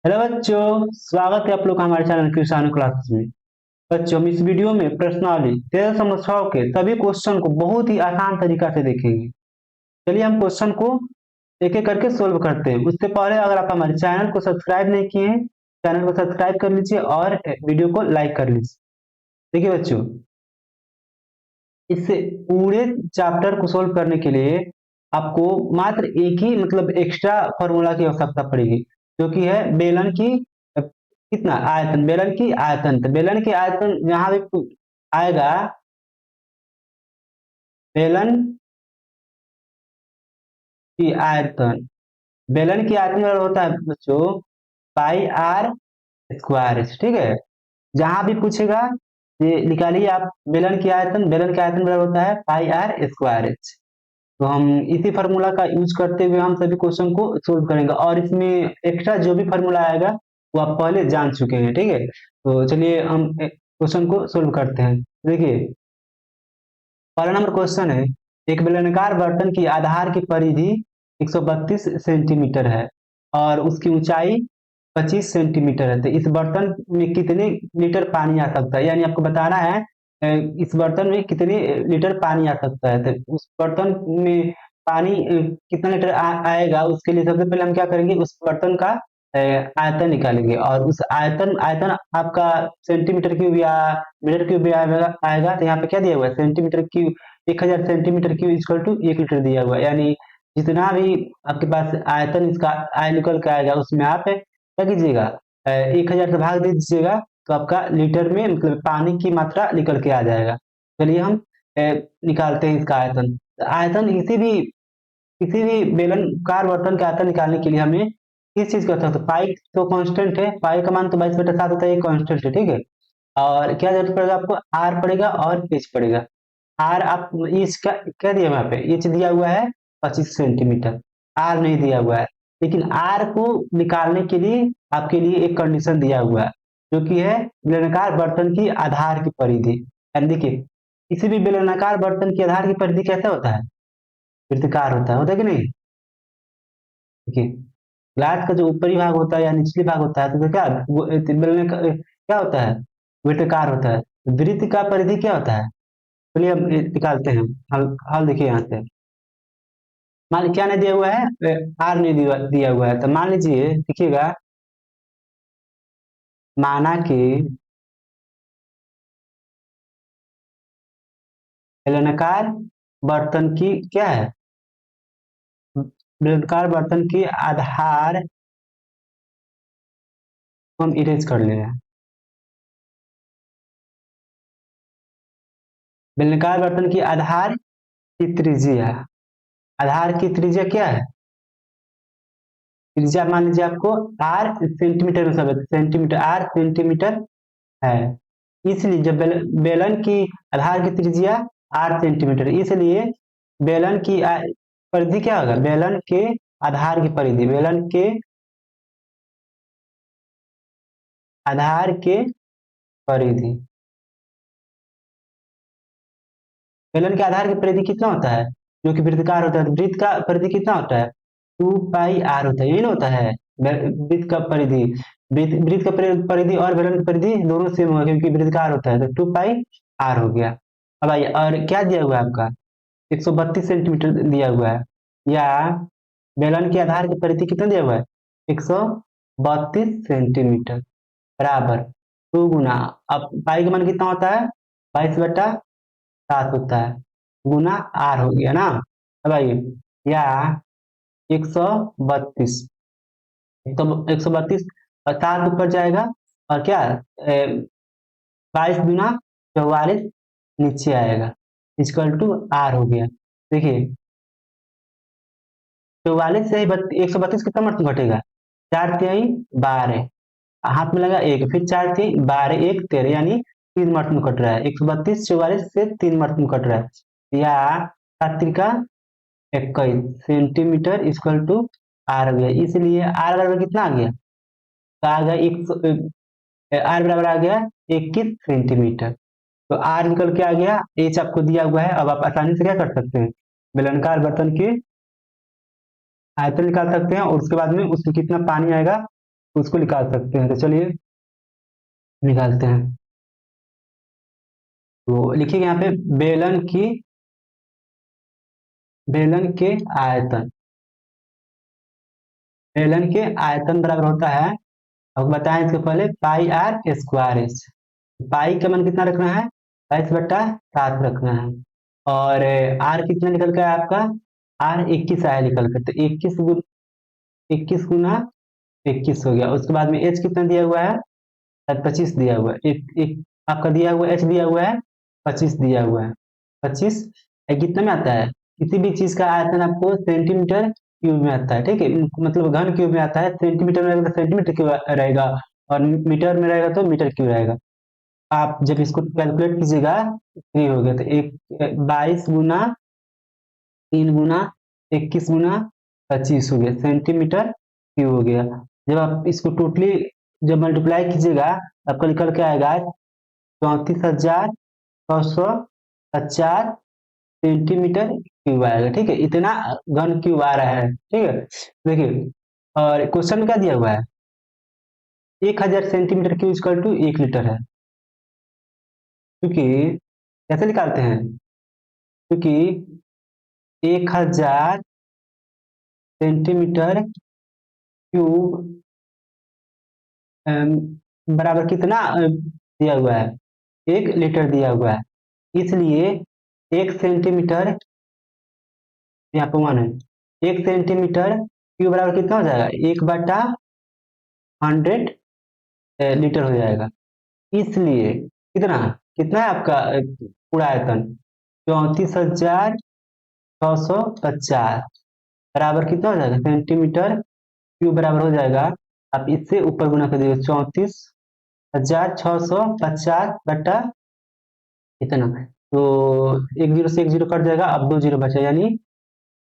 Hello बच्चों, स्वागत है आप लोग का हमारे चैनल किसान क्लासेस में। बच्चों, हम इस वीडियो में प्रश्नावली 13 समस्याओं के सभी क्वेश्चन को बहुत ही आसान तरीका से देखेंगे। चलिए हम क्वेश्चन को एक एक करके सोल्व करते हैं। उससे पहले अगर आप हमारे चैनल को सब्सक्राइब नहीं किए हैं, चैनल को सब्सक्राइब कर लीजिए और वीडियो को लाइक कर लीजिए। देखिए बच्चों, इस पूरे चैप्टर को सोल्व करने के लिए आपको मात्र एक ही एक्स्ट्रा फॉर्मूला की आवश्यकता पड़ेगी, जो कि है बेलन की कितना आयतन। बेलन की आयतन, तो बेलन की आयतन यहाँ भी आएगा। बेलन की आयतन, बेलन की आयतन बराबर होता है बच्चों पाई आर स्क्वायर एच। ठीक है, जहां भी पूछेगा ये निकालिए आप बेलन की आयतन। बेलन की आयतन बराबर होता है पाई आर स्क्वायर एच। तो हम इसी फार्मूला का यूज करते हुए हम सभी क्वेश्चन को सोल्व करेंगे, और इसमें एक्स्ट्रा जो भी फार्मूला आएगा वो आप पहले जान चुके हैं। ठीक है, तो चलिए हम क्वेश्चन को सोल्व करते हैं। देखिए, पहला नंबर क्वेश्चन है, एक बेलनाकार बर्तन की आधार की परिधि 132 सेंटीमीटर है और उसकी ऊंचाई 25 सेंटीमीटर है। तो इस बर्तन में कितने लीटर पानी आ सकता है, यानी आपको बताना है इस बर्तन में कितने लीटर पानी आ सकता है। तो उस बर्तन में पानी कितना लीटर आएगा, उसके लिए सबसे पहले हम क्या करेंगे, उस बर्तन का आयतन निकालेंगे। और उस आयतन आयतन आपका सेंटीमीटर क्यूब या मीटर क्यूब भी आएगा। तो यहाँ पे क्या दिया हुआ है, centimetre cube. 1000 centimetre cube equal to 1 litre दिया हुआ है। यानी जितना भी आपके पास आयतन इसका आय निकल के आएगा, उसमें आप क्या कीजिएगा, 1000 से भाग दे दीजिएगा, तो आपका लीटर में पानी की मात्रा निकल के आ जाएगा। चलिए हम निकालते हैं इसका आयतन। तो आयतन किसी भी बेलनकार बर्तन का आयतन निकालने के लिए हमें किस चीज का आवश्यकता है? पाई तो कांस्टेंट है, पाई का मान तो 22/7 होता है, ये कांस्टेंट है। ठीक है, और क्या जरूरत पड़ेगा आपको, आर पड़ेगा और एच पड़ेगा। आर आप इसका क्या दिया हुआ है, यहाँ पे एच दिया हुआ है 25 सेंटीमीटर, आर नहीं दिया हुआ है। लेकिन आर को निकालने के लिए आपके लिए एक कंडीशन दिया हुआ है, जो कि है बेलनाकार बर्तन की आधार की परिधि। यानी देखिए, किसी भी बेलनाकार बर्तन की आधार की परिधि कैसा होता है, वृत्ताकार होता है कि नहीं। देखिए, ग्लास का जो ऊपरी भाग होता है या निचली भाग होता है, तो क्या वो बेलने का क्या होता है, वृत्ताकार होता है। वृत्त का परिधि क्या होता है, चलिए हम निकालते हैं। हल हल देखिए यहाँ से। मान क्या नहीं दिया हुआ है, आर नहीं दिया हुआ है। तो मान लीजिए, देखिएगा, माना कि बेलनाकार बर्तन की क्या है, बेलनाकार बर्तन की आधार को हम इरेज कर ले रहे हैं। बेलनाकार बर्तन की आधार की त्रिज्या, आधार की त्रिज्या क्या है, त्रिज्या मान लीजिए आपको आर सेंटीमीटर में, सब सेंटीमीटर, आर सेंटीमीटर है। इसलिए जब बेलन की आधार की त्रिज्या आर सेंटीमीटर, इसलिए बेलन की परिधि क्या होगा, बेलन के आधार की परिधि, बेलन के आधार के परिधि, बेलन के आधार की परिधि कितना होता है, जो कि वृत्ताकार होता है। वृत्त का परिधि कितना होता है, 2 पाई आर होता है, यही ना होता है वृत्त का परिधि। वृत्त का परिधि और बेलन की परिधि दोनों सेम होगा, क्योंकि वृत्ताकार होता है। तो 2 पाई आर हो गया। अब आइए, और क्या दिया हुआ है आपका, 132 सेंटीमीटर दिया हुआ है, या बेलन के आधार की परिधि कितना दिया हुआ है, 132 सेंटीमीटर, बराबर 2 गुना, अब पाई का मान कितना होता है, 22/7 होता है, गुना आर हो गया ना। अब आइए, या 132, तो 132 और 7 ऊपर जाएगा, और क्या 22 दूना 44 नीचे आएगा, इक्वल टू आर हो गया। देखिए, 44 से 132 कितना मर्तन घटेगा, 4×3 = 12, हाथ में लगा एक, फिर 4×3 = 12, 1 13, यानी 3 मर्तन कट रहा है। 132 44 से 3 मर्तन कट रहा है, या 7×3 = 21 सेंटीमीटर इक्वल टू आर हो गया। इसलिए आर बराबर कितना आ गया, तो आ गया आर बराबर आ गया 21 सेंटीमीटर। तो आर निकल के आ गया, एच आपको दिया हुआ है। अब आप आसानी से क्या कर सकते हैं, बेलनाकार बर्तन के आयतन निकाल सकते हैं, और उसके बाद में उसमें कितना पानी आएगा उसको निकाल सकते हैं। तो चलिए निकालते हैं। तो लिखिए यहाँ पे बेलन की बेलन के आयतन, बेलन के आयतन बराबर होता है, अब बताएं इसके पहले, पाई आर स्क्वायर एच। पाई का मान कितना रखना है, 22/7 रखना है। और आर कितना निकल का है आपका, आर 21 आया निकल कर, तो 21 गुना 21 हो गया। उसके बाद में एच कितना दिया हुआ है, 25 दिया हुआ है। एक आपका दिया हुआ एच दिया हुआ है 25 दिया हुआ है। 25 कितना में आता है, किसी भी चीज का आयतन आपको सेंटीमीटर क्यूब में आता है, ठीक है, मतलब घन क्यूब में आता है। सेंटीमीटर में रहेगा तो सेंटीमीटर क्यूब रहेगा, और मीटर में रहेगा तो मीटर क्यूब रहेगा। आप जब इसको कैलकुलेट कीजिएगा, फ्री हो गया, तो एक 22 गुना 3 गुना 21 गुना 25 हो गया, सेंटीमीटर क्यूब हो गया। जब आप इसको टोटली जब मल्टीप्लाई कीजिएगा, आपको निकल के आएगा 34,650 सेंटीमीटर क्यूब आएगा, ठीक है, इतना घन क्यूब आ रहा है, ठीक है। देखिए, और क्वेश्चन में क्या दिया हुआ है, 1000 centimetre cube equal to 1 litre है। क्योंकि कैसे निकालते हैं, क्योंकि 1000 सेंटीमीटर क्यूब बराबर कितना दिया हुआ है, 1 लीटर दिया हुआ है। इसलिए 1 सेंटीमीटर, यहाँ पे 1 है, 1 सेंटीमीटर क्यूब बराबर कितना हो जाएगा, 1/100 लीटर हो जाएगा। इसलिए कितना कितना है आपका पूरा आयतन, 34,650 बराबर कितना हो जाएगा सेंटीमीटर क्यूब बराबर हो जाएगा। आप इससे ऊपर गुना कर दीजिए, 34,650 बटा इतना, तो एक जीरो से एक जीरो कट जाएगा, अब 2 जीरो बचा, यानी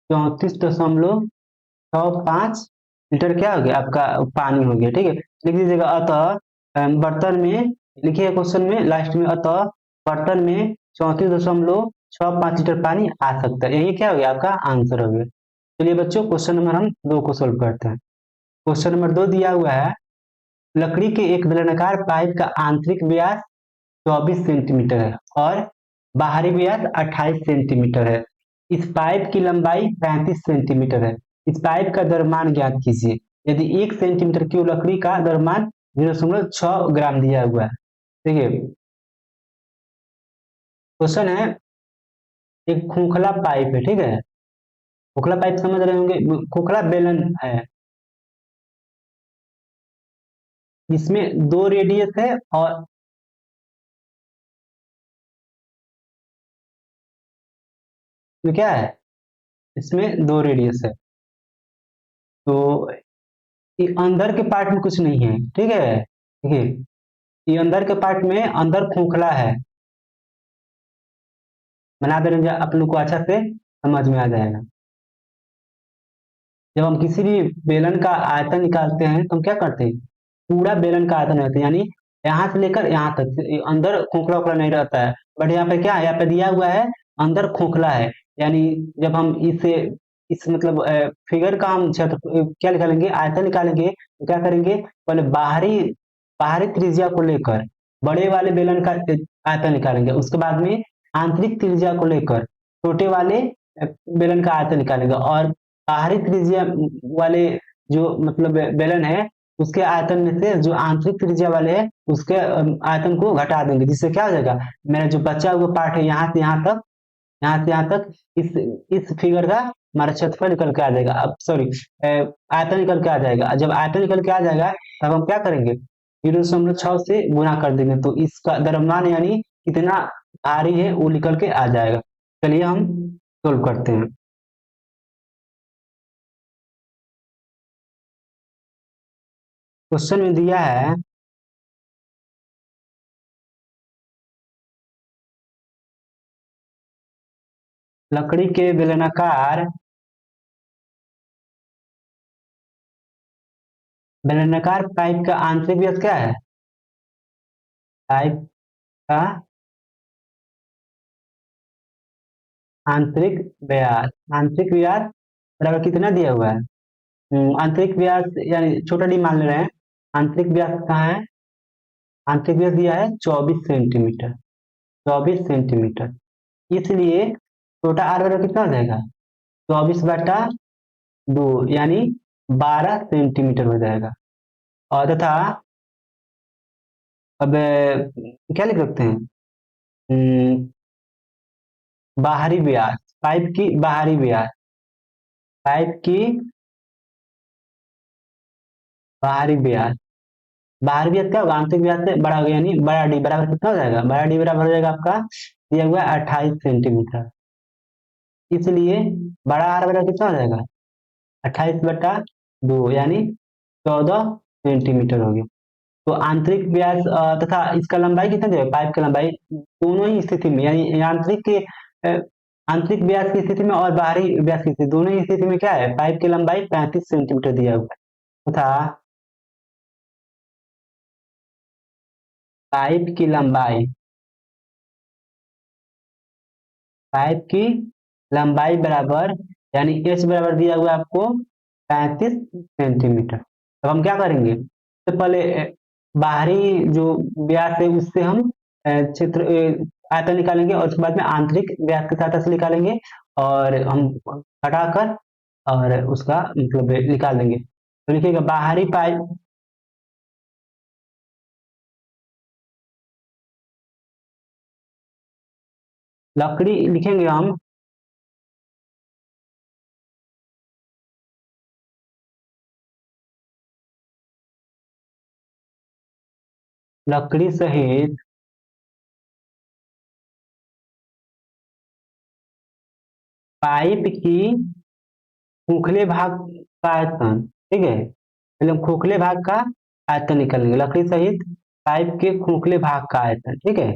34.65 लीटर क्या हो गया आपका पानी हो गया, ठीक है। लिख दीजिएगा अतः बर्तन में, लिखिए क्वेश्चन में लास्ट में, अतः बर्तन में 34.65 लीटर पानी आ सकता है, यही क्या हो गया आपका आंसर हो गया। चलिए बच्चों, क्वेश्चन नंबर हम 2 को सोल्व करते हैं। क्वेश्चन नंबर 2 दिया हुआ है, लकड़ी के एक बेलनाकार पाइप का आंतरिक व्यास 24 सेंटीमीटर है और बाहरी व्यास 28 सेंटीमीटर है। इस पाइप की लंबाई 35 सेंटीमीटर है। इस पाइप का द्रव्यमान ज्ञात कीजिए। यदि 1 सेंटीमीटर क्यूब लकड़ी का द्रव्यमान 0.6 ग्राम दिया हुआ है। देखिए क्वेश्चन है, एक खोखला पाइप है, ठीक है, खोखला पाइप समझ रहे होंगे, खोखला बेलन है, इसमें 2 रेडियस है और इसमें क्या है, इसमें 2 रेडियस है। तो ये अंदर के पार्ट में कुछ नहीं है, ठीक है, देखिए ये अंदर के पार्ट में अंदर खोखला है, बना देंगे आप लोग को अच्छा से समझ में आ जाएगा। जब हम किसी भी बेलन का आयतन निकालते हैं तो हम क्या करते हैं, पूरा बेलन का आयतन रहता है, यानी यहाँ से लेकर यहाँ तक, अंदर खोखला ओखला नहीं रहता है। बट यहाँ पे क्या है, यहाँ पे दिया हुआ है अंदर खोखला है, यानी जब हम इसे इस मतलब फिगर का हम क्षेत्र क्या निकालेंगे, आयतन निकालेंगे, तो क्या करेंगे, पहले बाहरी बाहरी त्रिज्या को लेकर बड़े वाले बेलन का आयतन निकालेंगे, उसके बाद में आंतरिक त्रिज्या को लेकर छोटे वाले बेलन का आयतन निकालेंगे, और बाहरी त्रिज्या वाले जो मतलब बेलन है, उसके आयतन में से जो आंतरिक त्रिज्या वाले है उसके आयतन को घटा देंगे, जिससे क्या हो जाएगा, मेरा जो बचा हुआ पार्ट है यहाँ से यहाँ तक, यहाँ से यहाँ तक, इस फिगर का हमारा क्षेत्रफल निकल के आ जाएगा। अब सॉरी, आयतन निकल के आ जाएगा। जब आयतन निकल के आ जाएगा तब हम क्या करेंगे, 0.6 से गुना कर देंगे, तो इसका द्रव्यमान यानी कितना भारी है वो निकल के आ जाएगा। चलिए हम सोल्व करते हैं। क्वेश्चन में दिया है, लकड़ी के बेलनाकार पाइप का आंतरिक व्यास क्या है, पाइप का आंतरिक व्यास, आंतरिक व्यास बराबर कितना दिया हुआ है, आंतरिक व्यास यानी छोटा डी मान ले रहे हैं, आंतरिक व्यास कहाँ है? आंतरिक व्यास दिया है 24 सेंटीमीटर। 24 सेंटीमीटर। इसलिए छोटा आर बराबर कितना हो जाएगा? 24/2 यानी 12 सेंटीमीटर हो जाएगा। और तथा अब क्या लिख सकते हैं? हम्म, बाहरी व्यास, पाइप की बाहरी व्यास, पाइप की बाहरी व्यास, बाहरी व्यास क्या होगा? आंतरिक व्यास से बड़ा होगा, यानी बड़ा डी बराबर कितना हो जाएगा? बड़ा डी बराबर हो जाएगा आपका दिया हुआ 28 सेंटीमीटर। इसलिए बड़ा आर बराबर कितना हो जाएगा? 28/2 यानी 14 सेंटीमीटर हो गया। तो आंतरिक व्यास तथा इसका लंबाई कितना देगा? पाइप की लंबाई दोनों ही स्थिति में, यानी आंतरिक के आंतरिक व्यास की स्थिति में और बाहरी व्यास की स्थिति, दोनों ही स्थिति में क्या है? पाइप की लंबाई 35 सेंटीमीटर दिया हुआ है तथा पाइप की लंबाई, पाइप की लंबाई बराबर, यानी एच बराबर दिया हुआ है आपको 35 सेंटीमीटर। तो हम क्या करेंगे? तो पहले बाहरी जो व्यास है उससे हम क्षेत्र आयतन निकालेंगे, और उसके बाद में आंतरिक व्यास की सहायता से निकालेंगे, और हम हटाकर और उसका मतलब निकाल देंगे। तो लिखिएगा बाहरी पाइप, लकड़ी लिखेंगे हम, लकड़ी सहित पाइप की खोखले भाग का आयतन। ठीक है, पहले हम खोखले भाग का आयतन निकालेंगे, लकड़ी सहित पाइप के खोखले भाग का आयतन। ठीक है,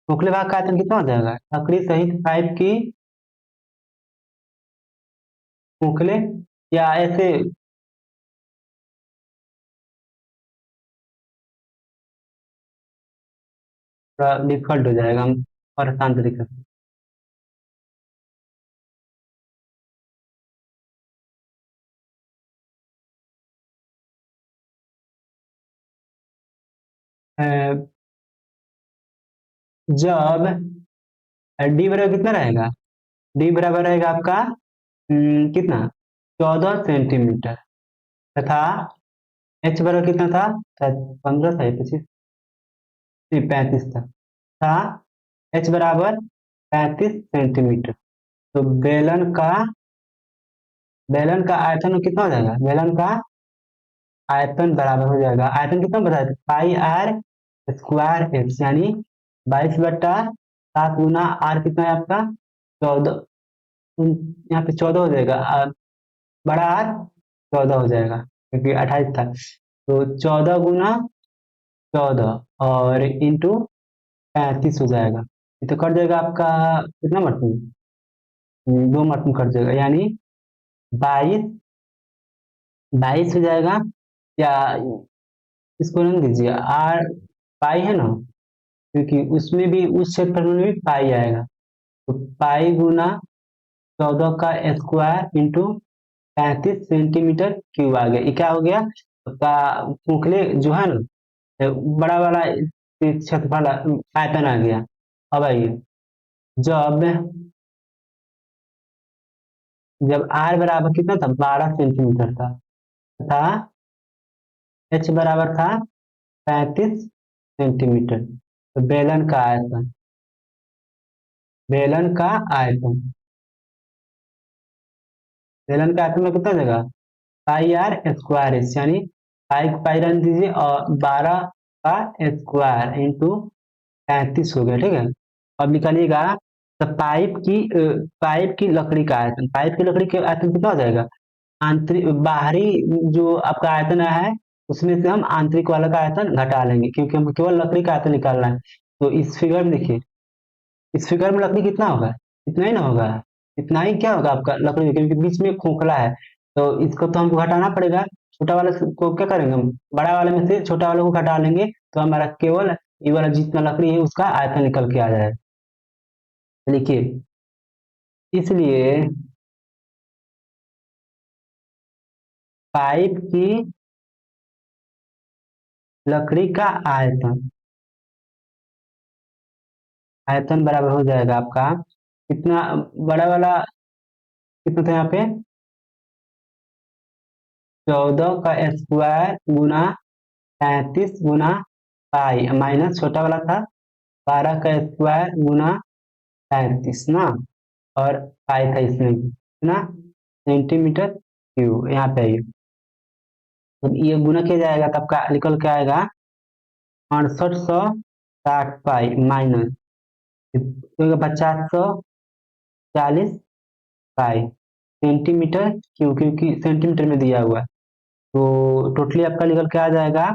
खोखले भाग का आयतन कितना हो जाएगा? लकड़ी सहित पाइप की खोखले, या ऐसे थोड़ा डिफिकल्ट हो जाएगा, हम और आसान तरीके से जब डी बराबर कितना रहेगा? डी बराबर रहेगा आपका कितना? 14 सेंटीमीटर। तथा एच बराबर कितना था? शायद 15 था या 25, नहीं 35 था। था एच बराबर 35 सेंटीमीटर। तो बेलन का आयतन कितना हो जाएगा? बेलन का आयतन बराबर हो जाएगा, आयतन कितना बताया था? पाई आर स्क्वायर एक्स, यानी 22/7 गुना आर कितना है आपका? 14। यहाँ पे 14 हो जाएगा, बड़ा आर 14 हो जाएगा क्योंकि 28 था। तो 14 गुना 14 और इंटू 35 हो जाएगा। ये तो कट जाएगा आपका कितना मरतब? 2 मरतब कट जाएगा, यानी 22, 22 हो जाएगा। या इसको रंग दीजिए आर, पाई है ना, क्योंकि उसमें भी उस क्षेत्रफल में भी पाई आएगा। तो पाई गुना 14 का स्क्वायर इंटू 35 सेंटीमीटर क्यूब आ गया। ये क्या हो गया आपका? खोखले जो है ना, बड़ा वाला क्षेत्रफल आयतन आ गया। अब आइए, जब जब आर बराबर कितना था? 12 सेंटीमीटर था तथा एच बराबर था 35 सेंटीमीटर। तो बेलन का आयतन, बेलन का आयतन में कितना देगा? पाई आर स्क्वायर एस, यानी पाई को पाई रन दीजिए और 12 का स्क्वायर इंटू 35 हो गया। ठीक है, अब निकालिएगा तो पाइप की लकड़ी का आयतन, पाइप की लकड़ी का आयतन कितना हो जाएगा? आंतरिक बाहरी जो आपका आयतन आया है उसमें से हम आंतरिक वाला का आयतन घटा लेंगे, क्योंकि हम केवल लकड़ी का आयतन निकालना है। तो इस फिगर में देखिए, इस फिगर में लकड़ी कितना होगा? इतना ही ना होगा? इतना ही क्या होगा आपका लकड़ी में, क्योंकि बीच में खोखला है। तो इसको तो हमको घटाना पड़ेगा। छोटा वाले को क्या करेंगे हम? बड़ा वाले में से छोटा वाले को घटा लेंगे, तो हमारा केवल ये वाला जितना लकड़ी है उसका आयतन निकल के आ जाएगा। लिखिए, इसलिए पाइप की लकड़ी का आयतन, आयतन बराबर हो जाएगा आपका कितना, बड़ा वाला कितना था यहाँ पे, 14 का स्क्वायर गुना 35 गुना पाई, माइनस छोटा वाला था 12 का स्क्वायर गुना 35 ना, और पाई था इसमें ना, सेंटीमीटर क्यूब यहाँ पे आइए। जब ये गुना किया जाएगा तब का निकल के आएगा 6860 पाई माइनस 5040 पाई सेंटीमीटर क्यूब, क्योंकि सेंटीमीटर में दिया हुआ है। तो टोटली आपका निकल के आ जाएगा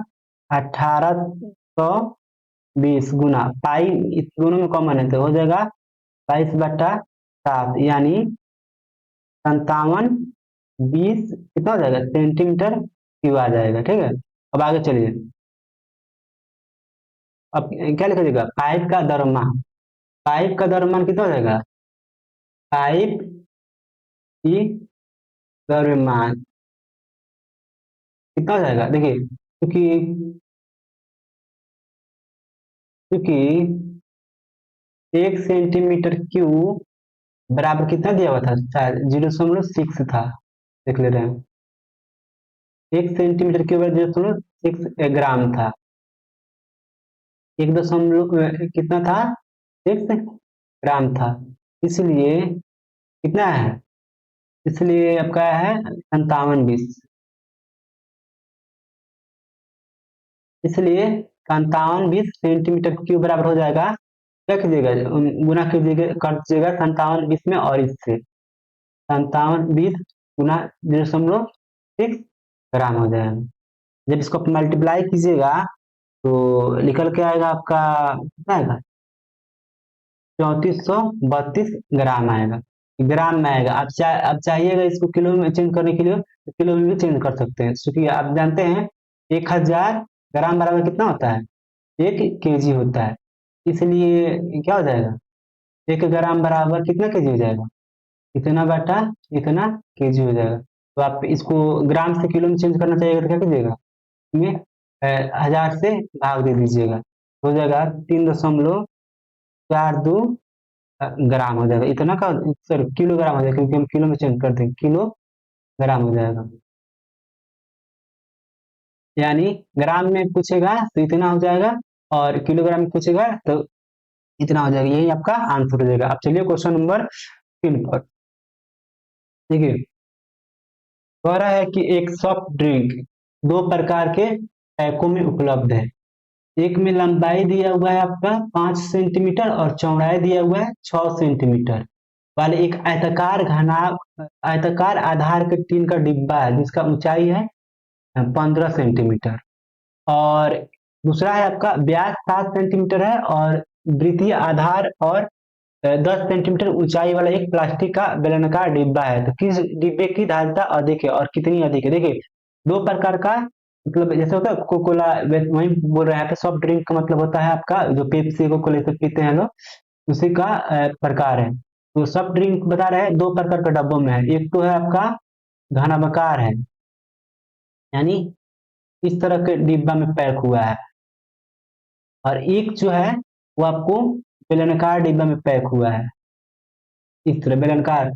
1820 गुना पाई, इस दोनों में कॉमन है तो हो जाएगा 22/7, यानी 5720 कितना हो जाएगा सेंटीमीटर क्यूब आ जाएगा। ठीक है, अब आगे चलिए। अब क्या लिखा जाएगा, पाइप का द्रव्यमान, पाइप का द्रव्यमान कितना हो जाएगा, पाइप की द्रव्यमान कितना हो जाएगा, देखिए क्योंकि क्योंकि 1 सेंटीमीटर क्यूब बराबर कितना दिया हुआ था, शायद 0.6 था, देख ले रहे हैं। 1 सेंटीमीटर क्यूब 0.6 ग्राम था, एक दशमलव कितना था, 6 ग्राम था, इसलिए कितना है, इसलिए आपका है 5720, इसलिए 5720 सेंटीमीटर क्यूब बराबर हो जाएगा, क्या कीजिएगा, गुना कीजिएगा, कर दीजिएगा 5720 में और इससे 5720 गुना 0.6 ग्राम हो जाएगा। जब इसको मल्टीप्लाई कीजिएगा तो निकल के आएगा आपका कितना आएगा, 3432 ग्राम आएगा, ग्राम में आएगा। आप चाहिएगा इसको किलो में चेंज करने के लिए तो किलो में भी चेंज कर सकते हैं, क्योंकि आप जानते हैं 1000 ग्राम बराबर कितना होता है, 1 केजी होता है, इसलिए क्या हो जाएगा, 1 ग्राम बराबर कितना केजी हो जाएगा, इतना बटा इतना केजी हो जाएगा। तो आप इसको ग्राम से किलो में चेंज करना चाहिएगा तो क्या कीजिएगा, इसमें 1000 से भाग दे दीजिएगा, हो जाएगा 3.42 ग्राम हो जाएगा, इतना का सर किलोग्राम हो जाएगा, क्योंकि हम किलो में चेंज करते हैं, किलो ग्राम हो जाएगा, यानी ग्राम में पूछेगा तो इतना हो जाएगा, और किलोग्राम में पूछेगा तो इतना हो जाएगा, यही आपका आंसर हो जाएगा। अब चलिए क्वेश्चन नंबर 3 पर, देखिए कह रहा है कि एक सॉफ्ट ड्रिंक 2 प्रकार के पैकों में उपलब्ध है, एक में लंबाई दिया हुआ है आपका 5 सेंटीमीटर और चौड़ाई दिया हुआ है 6 सेंटीमीटर वाले एक आयताकार घना, आयताकार आधार के टीन का डिब्बा है जिसका ऊंचाई है 15 सेंटीमीटर, और दूसरा है आपका व्यास 7 सेंटीमीटर है और वृत्तीय आधार और 10 सेंटीमीटर ऊंचाई वाला एक प्लास्टिक का बेलनाकार डिब्बा है। तो किस डिब्बे की धारिता अधिक है और कितनी अधिक है, देखिए 2 प्रकार का, मतलब जैसे होता है कोको कोला, वही बोल रहे हैं, सॉफ्ट ड्रिंक का मतलब होता है आपका जो पेप्सी कोको कोला से पीते हैं लोग, उसी का प्रकार है। तो सॉफ्ट ड्रिंक बता रहे हैं 2 प्रकार का डब्बों में है, एक तो है आपका घनाभकार है, यानी इस तरह के डिब्बा में पैक हुआ है, और एक जो है वो आपको बेलनाकार डिब्बा में पैक हुआ है, इस तरह बेलनाकार।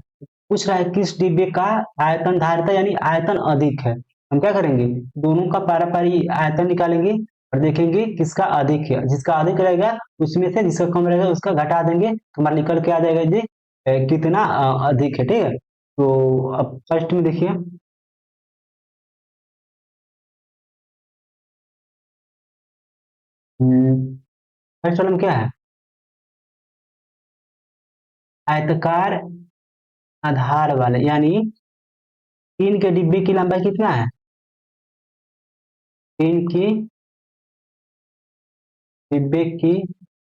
पूछ रहा है किस डिब्बे का आयतन धारिता यानी आयतन अधिक है, हम क्या करेंगे, दोनों का पारा पारी आयतन निकालेंगे और देखेंगे किसका अधिक है, जिसका अधिक रहेगा उसमें से जिसका कम रहेगा उसका घटा देंगे, तो हमारा निकल के आ जाएगा जी कितना अधिक है। ठीक है, तो अब फर्स्ट में देखिए, फर्स्ट वाला में क्या है, आयताकार आधार वाले, यानी टीन के डिब्बे की लंबाई कितना है, टीन की डिब्बे की,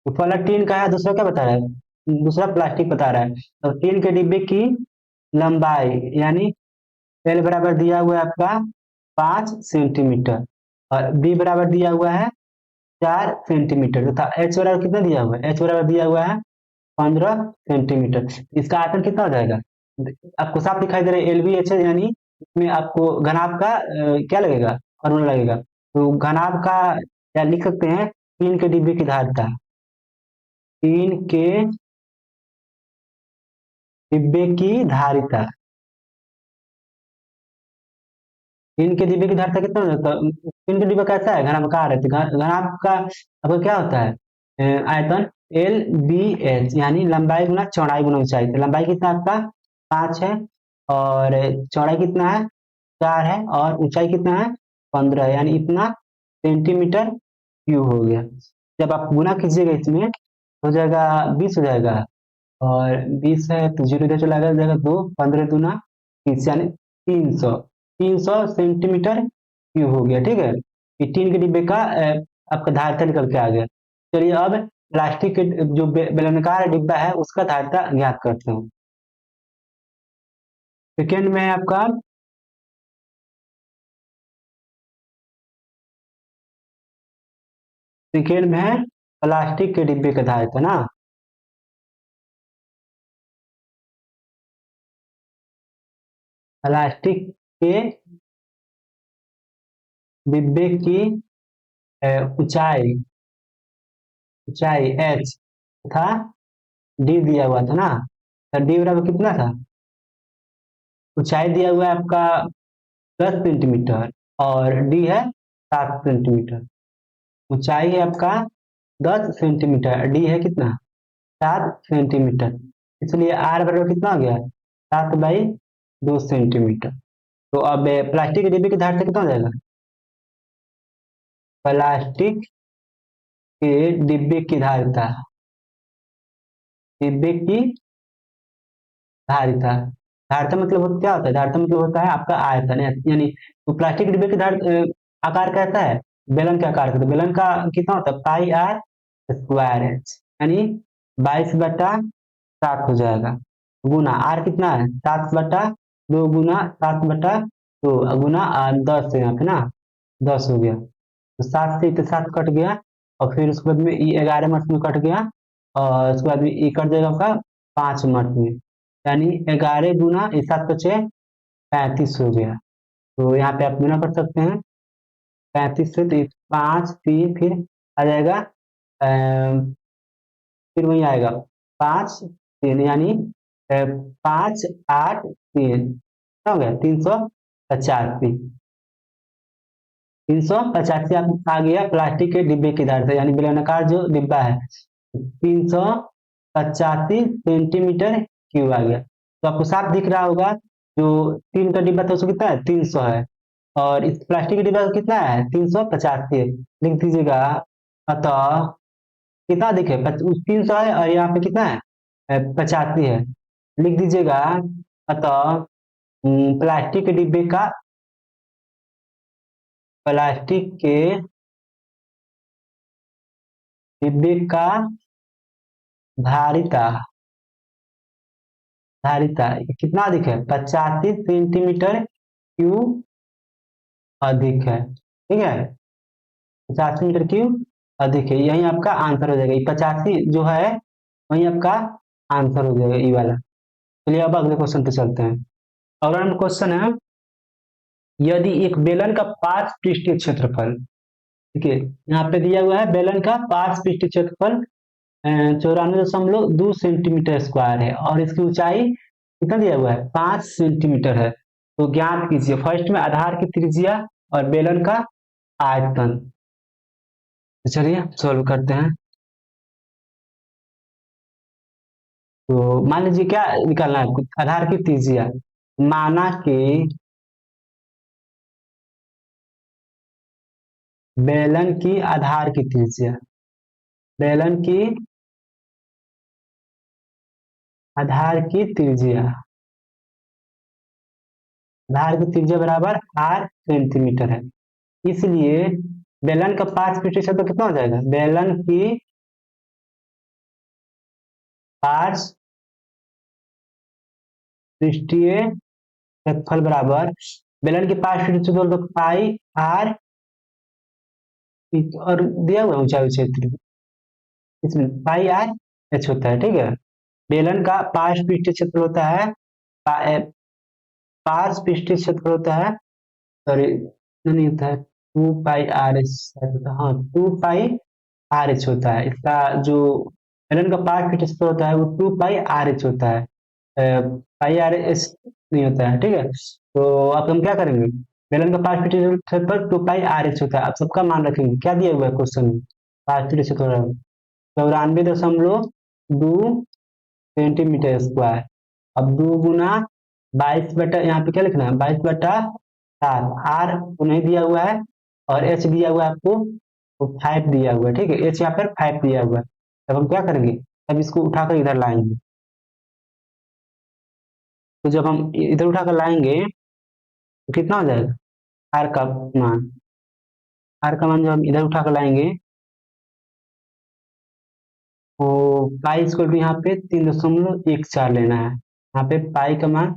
वाला टीन का है, दूसरा क्या बता रहा है, दूसरा प्लास्टिक बता रहा है। तो टीन के डिब्बे की लंबाई यानी एल बराबर दिया हुआ है आपका 5 सेंटीमीटर, और बी बराबर दिया हुआ है 4 सेंटीमीटर, तथा एच बराबर कितना दिया हुआ है, एच बराबर दिया हुआ है 15 सेंटीमीटर। इसका आयतन कितना हो जाएगा, आपको साफ दिखाई दे रहा है एल बी एच, यानी इसमें आपको घनाभ का क्या लगेगा, फॉर्मूला लगेगा। तो घनाभ का या लिख सकते हैं टीन के डिब्बे की धारिता। टीन के डिब्बे की धारिता। टीन के डिब्बे की धारिता कितना होता है? टीन का डिब्बा कैसा है? घनाकार है। तो घनाभ का आपका क्या होता है? आयतन एल बी एच, यानी लंबाई गुना चौड़ाई गुना ऊंचाई। तो लंबाई कितना आपका 5 है, और चौड़ाई कितना है 4 है, और ऊंचाई कितना है 15 है, यानी इतना सेंटीमीटर क्यूब हो गया। जब आप गुना कीजिएगा इसमें हो जाएगा 20 हो जाएगा, और 20 है तो जीरो इधर चला जाएगा 2, 15 दूना 30, यानी 300 सेंटीमीटर क्यूब हो गया। ठीक है, ये टीन के डिब्बे का आपका धारिता निकल के आ गया। चलिए अब प्लास्टिक के जो बेलनाकार डिब्बा है उसका धारिता ज्ञात करते हैं। सेकेंड में है आपका सेकेंड में है प्लास्टिक के डिब्बे का धारिता ना। प्लास्टिक के डिब्बे की ऊंचाई ऊंचाई h था, d दिया हुआ था ना। तो d बराबर कितना था? ऊंचाई दिया हुआ है आपका 10 सेंटीमीटर, और d है 7 सेंटीमीटर। ऊंचाई है आपका 10 सेंटीमीटर, d है कितना 7 सेंटीमीटर। इसलिए r बराबर कितना हो गया 7/2 सेंटीमीटर। तो अब प्लास्टिक के डिब्बे की धारिता कितना हो जाएगा? प्लास्टिक के डिब्बे की धारिता, डिब्बे की धारिता। धारिता मतलब क्या होता है? धारिता मतलब होता है आपका आयतन, यानी तो प्लास्टिक के डिब्बे की आकार कैसा है? बेलन के आकार का। तो बेलन का कितना होता है पाई आर स्क्वायर एच, यानी 22/7 हो जाएगा। गुना आर कितना है 7/2, गुना 7/2 गुना 10 है यहाँ पे ना, 10 हो गया। तो 7 से 7 कट गया, और फिर उसके बाद में ये 11 मर्थ में कट गया, और उसके बाद में ये कट जाएगा आपका 5 मर्थ में, यानी 11 गुना 7 × 35 हो गया। तो यहाँ पे आप गुना कर सकते हैं 35 से, तो 5 3 फिर आ जाएगा, फिर वही आएगा 5 3, यानी 5 8 3 हो गया 385। 385 आ गया प्लास्टिक के डिब्बे की धारिता, यानी बेलनाकार जो डिब्बा है 385 सेंटीमीटर क्यूब आ गया। तो आपको साफ दिख रहा होगा, जो टीन का डिब्बा था उसको कितना है 300 है, और इस प्लास्टिक के डिब्बा का कितना है 385 है। लिख दीजिएगा। अतः कितना दिखे 300 है, और यहाँ पे कितना है 85 है। लिख दीजिएगा। अतः प्लास्टिक के डिब्बे का प्लास्टिक के डिब्बे का धारिता धारिता कितना अधिक है 85 सेंटीमीटर क्यूब अधिक है। ठीक है, 85 मीटर क्यूब अधिक है, यही आपका आंसर हो जाएगा। ये 85 जो है वही आपका आंसर हो जाएगा ये वाला। चलिए अब अगले क्वेश्चन पे चलते हैं। अगला क्वेश्चन है, यदि एक बेलन का पार्श्व पृष्ठीय क्षेत्रफल, ठीक है यहाँ पे दिया हुआ है बेलन का पार्श्व पृष्ठीय क्षेत्रफल 94.2 सेंटीमीटर स्क्वायर है, और इसकी ऊंचाई कितना दिया हुआ है 5 सेंटीमीटर है। तो ज्ञात कीजिए फर्स्ट में आधार की त्रिज्या और बेलन का आयतन। तो चलिए सॉल्व करते हैं। तो मान लीजिए क्या निकालना है आपको, आधार की त्रिज्या। माना कि बेलन की आधार की त्रिज्या, बेलन की आधार की त्रिज्या, आधार की त्रिज्या बराबर 8 सेंटीमीटर है। इसलिए बेलन का पार्श्व पृष्ठीय क्षेत्रफल कितना हो जाएगा? बेलन की पार्श्व पृष्ठीय क्षेत्रफल बराबर, बेलन के पार्श्व पृष्ठीय क्षेत्रफल तो पाई आर, और दिया हुआ ऊंचाई क्षेत्र इसमें पाई आर एच होता है। ठीक है, बेलन का पार्श्व पृष्ठीय क्षेत्र होता है पार्श्व पृष्ठीय क्षेत्र होता है, सॉरी नहीं होता है, 2 पाई आर एच होता है। हाँ, 2 पाई आर एच होता है इसका जो बेलन का पार्ट फिट पर होता है वो 2 पाई आर एच होता है। पाई आर एच नहीं होता है, ठीक है। तो अब हम क्या करेंगे, बेलन का पार्ट फिट पर 2 पाई आर एच होता है। आप सबका मान रखेंगे, क्या दिया हुआ है क्वेश्चन में, पार्ट फिट थोड़ा 94.2 सेंटीमीटर स्क्वायर। अब 2 गुना 22 बटा, यहाँ पे क्या लिखना है, 22/7। आर को नहीं दिया हुआ है और एच दिया हुआ है आपको, तो 5 दिया हुआ है, ठीक है। एच यहाँ पर 5 दिया हुआ है। तब हम क्या करेंगे, अब इसको उठाकर इधर लाएंगे। तो जब हम इधर उठाकर लाएंगे तो कितना हो जाएगा, आर का मान, आर का मान जब हम इधर उठाकर लाएंगे तो पाई इसको भी यहाँ पे 3.14 लेना है। यहाँ पे पाई का मान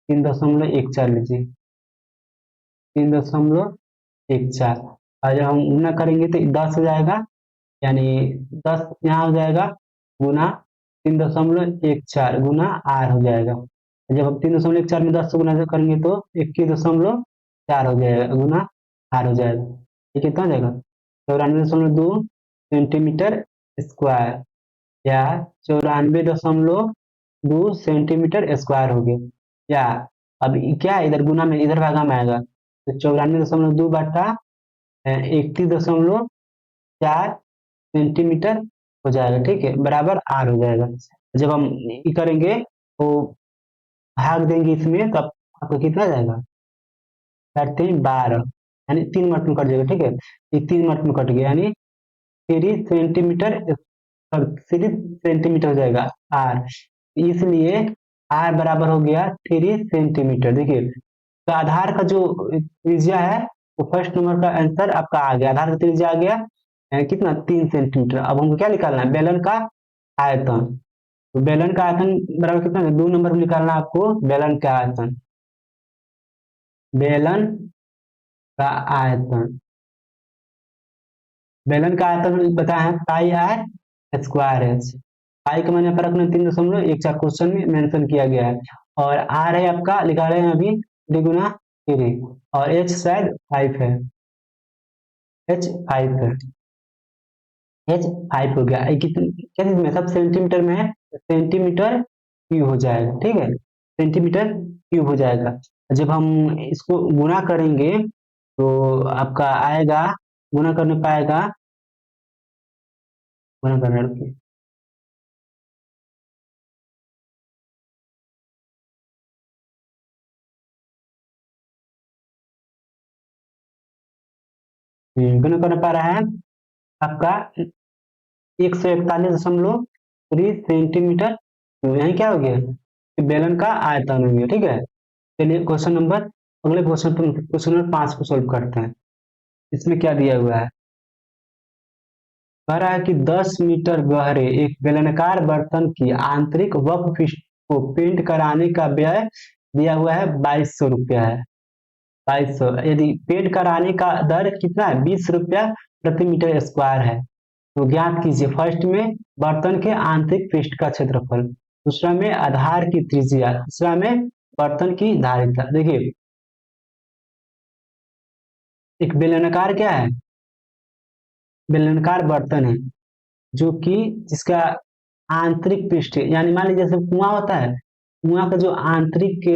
3.14 लीजिए, 3.14। और जब हम गुना करेंगे तो 10 हो जाएगा, यानी 10 यहाँ हो जाएगा गुना 3.14 गुना आर हो जाएगा। जब हम 3.14 में 10 से गुना करेंगे तो 21.4 हो जाएगा गुना आर हो जाएगा। ये कितना हो जाएगा, 94.2 सेंटीमीटर स्क्वायर, या 94.2 सेंटीमीटर स्क्वायर हो गया। या अब क्या है, इधर गुना में इधर भागा में आएगा, तो 94.2/81.4 सेंटीमीटर हो जाएगा, ठीक है, बराबर आर हो जाएगा। जब हम ये करेंगे तो भाग देंगे इसमें, तब आपको कितना जाएगा, करते हैं 12, यानी 3 मिनट में कट जाएगा, ठीक है। ये 3 मिनट में कट गया, यानी 3 सेंटीमीटर हो जाएगा आर। इसलिए आर बराबर हो गया 3 सेंटीमीटर। देखिए, तो आधार का जो त्रिज्या है वो फर्स्ट नंबर का आंसर आपका आ गया, आधार का त्रिज्या आ गया कितना, 3 सेंटीमीटर। अब हमको क्या निकालना है, बेलन का आयतन। तो बेलन का आयतन बराबर कितना है, 2 नंबर में निकालना है आपको बेलन का आयतन। बेलन का आयतन, बेलन का आयतन बताया है पाई r² पाई का मैंने फर्क में 3.14 क्वेश्चन में मेंशन किया गया है। और आर है आपका, लिखा रहे हैं अभी 3 गुना 3, और एच शायद 5 है, एच 5 है, एच 5 हो गया। कितने क्या चीज में, सब सेंटीमीटर में है, सेंटीमीटर क्यूब हो जाएगा, ठीक है, सेंटीमीटर क्यूब हो जाएगा। जब हम इसको गुना करेंगे तो आपका आएगा, गुना करने पाएगा, गुना करने गुना करने पा रहा है आपका 141.3 सेंटीमीटर। यहाँ क्या हो गया, कि बेलन का आयतन हो गया, ठीक है। चलिए क्वेश्चन नंबर, अगले क्वेश्चन पर, क्वेश्चन नंबर 5 को सोल्व करते हैं। इसमें क्या दिया हुआ है, कह रहा है कि 10 मीटर गहरे एक बेलनाकार बर्तन की आंतरिक वक्र पृष्ठ को पेंट कराने का व्यय दिया हुआ है 2200 रुपया है। 2200, यदि पेंट कराने का दर कितना है, 20 रुपया प्रति मीटर स्क्वायर है। तो ज्ञात कीजिए, फर्स्ट में बर्तन के आंतरिक पृष्ठ का क्षेत्रफल, दूसरा में आधार की त्रिज्या, तीसरा में बर्तन की धारिता। देखिए, एक बेलनाकार क्या है, बेलनाकार बर्तन है जो कि जिसका आंतरिक पृष्ठ है, यानी मान लीजिए जैसे कुआं होता है, कुआं का जो आंतरिक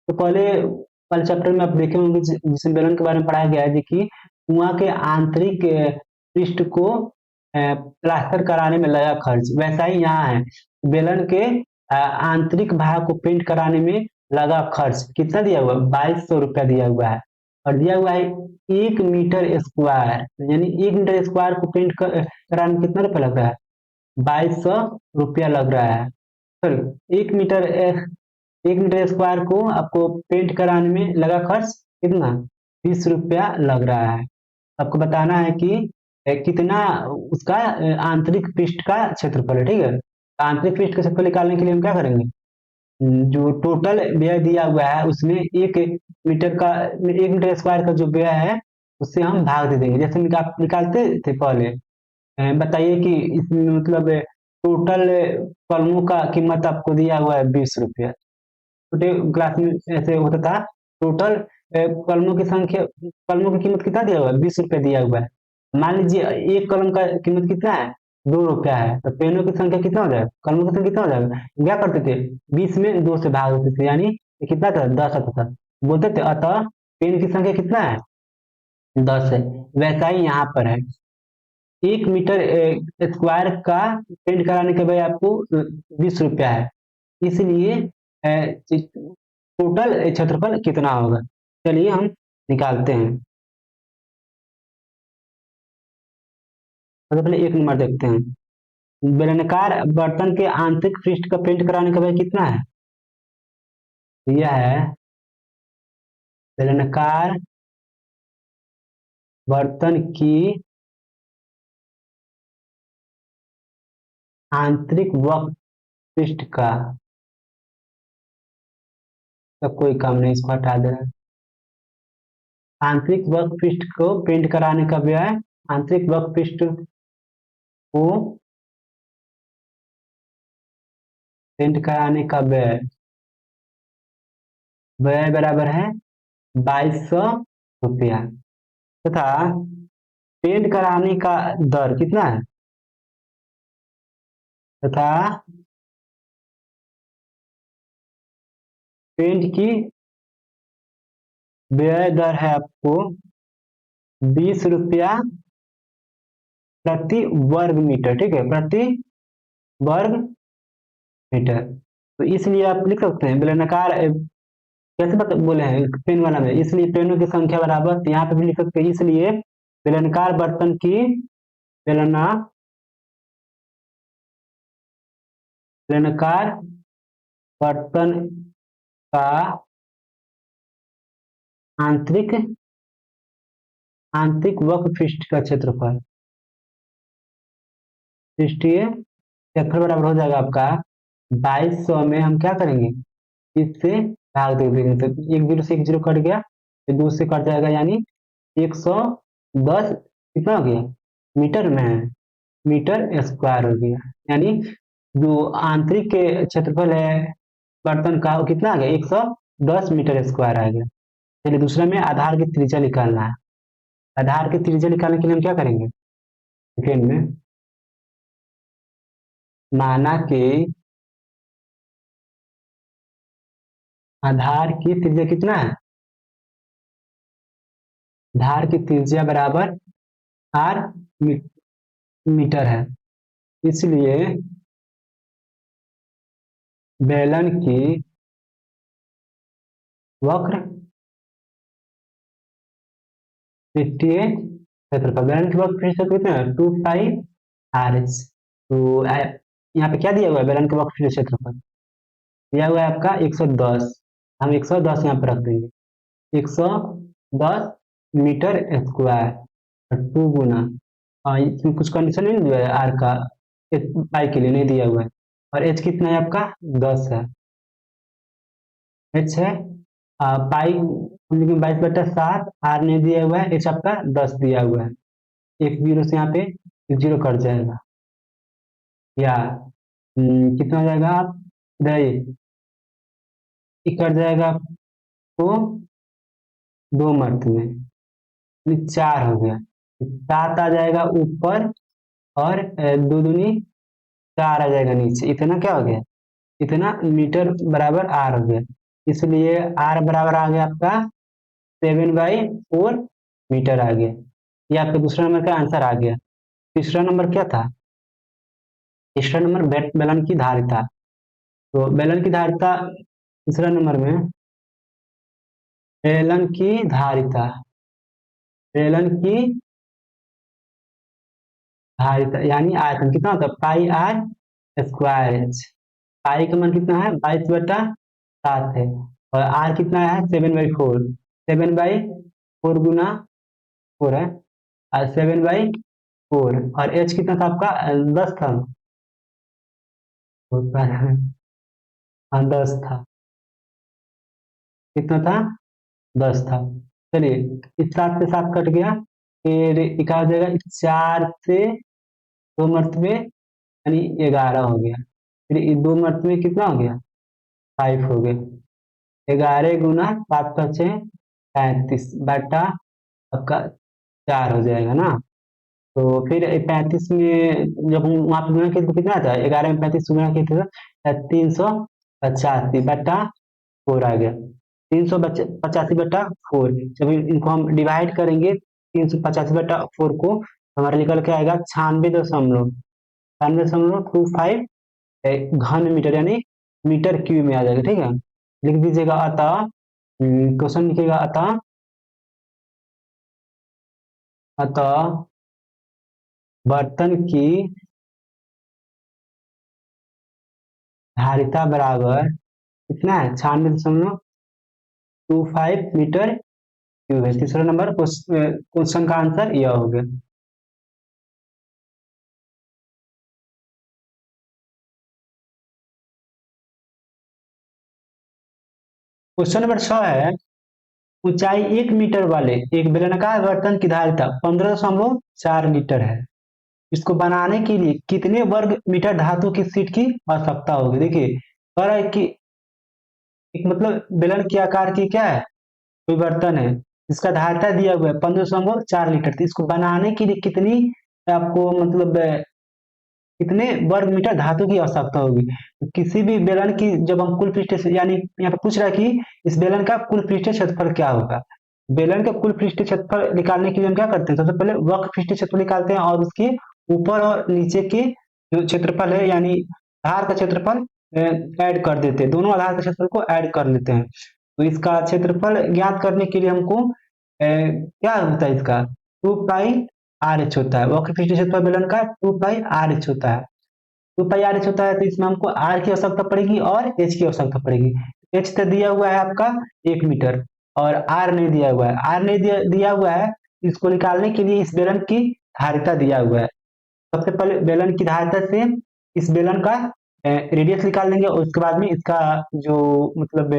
तो पहले वाले चैप्टर में आप देखे होंगे जिसमें बेलन के बारे में पढ़ाया गया है कि कुआं के आंतरिक पृष्ठ को प्लास्टर कराने में लगा खर्च, वैसा ही यहाँ है, बेलन के आंतरिक भाग को पेंट कराने में लगा खर्च कितना दिया हुआ, 2200 रुपया दिया हुआ है। और दिया हुआ है 1 मीटर स्क्वायर, यानी 1 मीटर स्क्वायर को पेंट कराने में कितना रुपया लग रहा है, 2200 रुपया लग रहा है। सॉरी, 1 मीटर स्क्वायर को आपको पेंट कराने में लगा खर्च कितना, 20 रुपया लग रहा है। आपको बताना है कि कितना उसका आंतरिक पृष्ठ का क्षेत्रफल है, ठीक है। आंतरिक पृष्ठ का क्षेत्रफल निकालने के लिए हम क्या करेंगे, जो टोटल व्यय दिया हुआ है उसमें 1 मीटर स्क्वायर का जो व्यय है उससे हम भाग दे देंगे, जैसे निकालते थे पहले। बताइए कि इसमें मतलब टोटल कलमों का कीमत आपको दिया हुआ है 20 रुपया, छोटे क्लास में ऐसे होता था, टोटल कलमों की संख्या, कलमों की कीमत कितना दिया हुआ है, 20 रुपए दिया हुआ है। मान लीजिए एक कलम का कीमत कितना है, 2 रुपया है, तो पेनों की संख्या कितना हो जाएगा, कलमों की संख्या कितना हो जाएगा, क्या करते थे, 20 में 2 से भाग देते थे, यानी ये कितना था, 10 आता था, बोलते थे अतः पेन की संख्या कितना है, 10 है। वैसा ही यहाँ पर है, 1 मीटर स्क्वायर का पेंट कराने के बाद आपको 20 रुपया है, इसलिए टोटल क्षेत्रफल कितना होगा, चलिए हम निकालते हैं। सबसे पहले 1 नंबर देखते हैं, बेलनाकार बर्तन के आंतरिक पृष्ठ का पेंट कराने का भाई कितना है, यह है बेलनाकार बर्तन की आंतरिक वक्र पृष्ठ का, तो कोई काम नहीं, इसको हटा दे रहा है। आंतरिक वक्र पृष्ठ को पेंट कराने का व्यय, आंतरिक वक्र पृष्ठ को पेंट कराने का व्यय, व्यय बराबर है 2200 रुपया, तथा पेंट कराने का दर कितना है, तथा पेंट की व्यय दर है आपको 20 रुपया प्रति वर्ग मीटर, ठीक है, प्रति वर्ग मीटर। तो इसलिए आप लिख सकते हैं बेलनाकार कैसे बोले हैं पेन वाला में, इसलिए पेनों की संख्या बराबर, तो यहाँ पे भी लिख सकते हैं, इसलिए बेलनाकार बर्तन की, बेलना बेलनाकार बर्तन का आंतरिक आंतरिक वक्र पृष्ठ का क्षेत्रफल, पृष्ठीय क्षेत्रफल बराबर हो जाएगा आपका 2200 में हम क्या करेंगे, इससे भाग दे देंगे, तो 1 0 से 1 0 कट गया, फिर 2 से कट जाएगा, यानी 110 कितना हो गया, मीटर में है, मीटर स्क्वायर हो गया, यानी जो आंतरिक के क्षेत्रफल है बर्तन का वो कितना आ गया, 110 मीटर स्क्वायर आ गया। चलिए दूसरा में आधार की त्रिज्या निकालना है, आधार की त्रिज्या निकालने के लिए हम क्या करेंगे, सेकेंड में माना कि आधार की त्रिज्या कितना है, आधार की त्रिज्या बराबर आर मीटर है, इसलिए बेलन की वक्र पृष्ठीय क्षेत्रफल, बेलन की वक्र पृष्ठीय क्षेत्रफल कितना है, 2 पाई आर एच। तो यहाँ पे क्या दिया हुआ है, बेलन के वक्र पृष्ठीय क्षेत्रफल दिया हुआ है आपका 110, हम 110 यहाँ पर रख देंगे, 110 मीटर स्क्वायर, 2 गुना, इसमें कुछ कंडीशन नहीं दिया है आर का, पाई के लिए नहीं दिया हुआ है, और एच कितना है आपका 10 है, एच है पाई 22/7, आर नहीं दिया हुआ है, एच आपका 10 दिया हुआ है, 1 0 से यहाँ पे 1 0 कट जाएगा, या कितना हो जाएगा, आप इधर ये कट जाएगा आपको 2 मर्त में, 4 हो गया, 7 आ जाएगा ऊपर, और 2 दूनी 4 आ जाएगा नीचे, इतना क्या हो गया, इतना मीटर बराबर आर हो गया, इसलिए आर बराबर आ गया आपका 7/4 मीटर आ गया, ये आपका दूसरा नंबर का आंसर आ गया। तीसरा नंबर क्या था, तीसरा नंबर बेलन की धारिता, तो बेलन की धारिता तीसरा नंबर में, बेलन की धारिता, बेलन की धारिता यानी आयतन कितना होता है, पाई आर स्क्वायर एच, पाई का मान कितना है 22/7 है, और आर कितना है 7/4, 7/4 गुना 4 है, और 7/4, और एच कितना था आपका 10 था, होता है, हाँ 10 था, कितना था 10 था। चलिए इस 7 से 7 कट गया, फिर क्या हो जाएगा, 4 से 2 मर्तबे यानी 11 हो गया, फिर 2 मर्तबे कितना हो गया 5 हो गया, 11 गुना 7 का 6, 35 बटा आपका 4 हो जाएगा ना। तो फिर 35 में जब हम वहां पे गुणा किए तो कितना आता है, 11 में 35 गुणा किए थे तो 385 बटा 4 आ गया। 385 बटा 4, जब इनको हम डिवाइड करेंगे 385 बटा 4 को, तो हमारा निकल के आएगा 96.25 घन मीटर, यानी मीटर क्यूब में आ जाएगा। ठीक है, लिख दीजिएगा अतः, क्वेश्चन लिखिएगा अतः, अतः बर्तन की धारिता बराबर कितना है, 96.25 मीटर क्यूब है। तीसरा नंबर क्वेश्चन का आंसर यह हो गया। क्वेश्चन नंबर 6 है, ऊंचाई 1 मीटर वाले एक बेलनाकार बर्तन की धारिता 15.4 लीटर है। इसको बनाने के लिए कितने वर्ग मीटर धातु की शीट की आवश्यकता होगी। देखिए, कह रहा है कि एक मतलब बेलन के आकार की क्या है, कोई बर्तन है जिसका धारिता दिया हुआ है 15.4 लीटर, तो इसको बनाने के लिए कितनी आपको मतलब कितने वर्ग मीटर धातु की आवश्यकता होगी। तो किसी भी बेलन की जब हम कुल पृष्ठ, यानी यहाँ पे पूछ रहा है कि इस बेलन का कुल पृष्ठ क्षेत्रफल क्या होगा। बेलन का कुल पृष्ठ क्षेत्रफल निकालने के लिए हम क्या करते हैं, सबसे पहले वक्र पृष्ठ क्षेत्रफल निकालते हैं और उसके ऊपर और नीचे के जो क्षेत्रफल है, यानी आधार का क्षेत्रफल ऐड कर देते हैं, दोनों आधार के क्षेत्रफल को ऐड कर लेते हैं। तो इसका क्षेत्रफल ज्ञात करने के लिए हमको क्या होता है, इसका 2 पाई आर एच होता है। वक्र पृष्ठ क्षेत्रफल बेलन का 2 पाई आर एच होता है। 2 पाई आर एच होता है, तो इसमें हमको आर की आवश्यकता पड़ेगी और एच की आवश्यकता पड़ेगी। एच तो दिया हुआ है आपका 1 मीटर, और आर नहीं दिया हुआ है। आर नहीं दिया हुआ है, इसको निकालने के लिए इस बेलन की धारिता दिया हुआ है। सबसे पहले बेलन की धारिता से इस बेलन का रेडियस निकाल लेंगे, और उसके बाद में इसका जो मतलब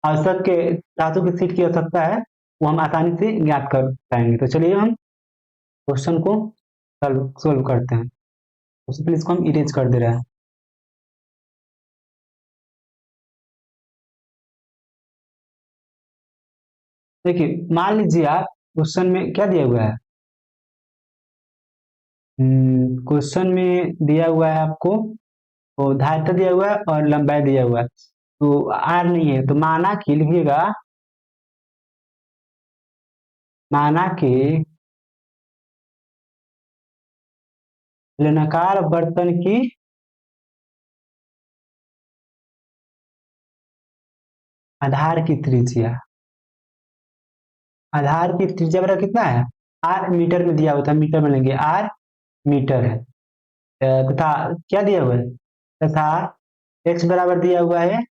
आवश्यक धातु की शीट की आवश्यकता है वो हम आसानी से ज्ञात कर पाएंगे। तो चलिए हम क्वेश्चन को सोल्व करते हैं। उससे पहले इसको हम इरेज कर दे रहे हैं। देखिए, मान लीजिए आप क्वेश्चन में क्या दिया हुआ है, क्वेश्चन में दिया हुआ है आपको, तो धारिता दिया हुआ है और लंबाई दिया हुआ है, तो आर नहीं है, तो माना कि लिखिएगा, माना कि बेलनाकार बर्तन की आधार की त्रिज्या, आधार की त्रिज्या बराबर कितना है, आर मीटर में दिया हुआ था, मीटर में लेंगे, आर मीटर है। तथा क्या दिया हुआ है, तथा एक्स बराबर दिया हुआ है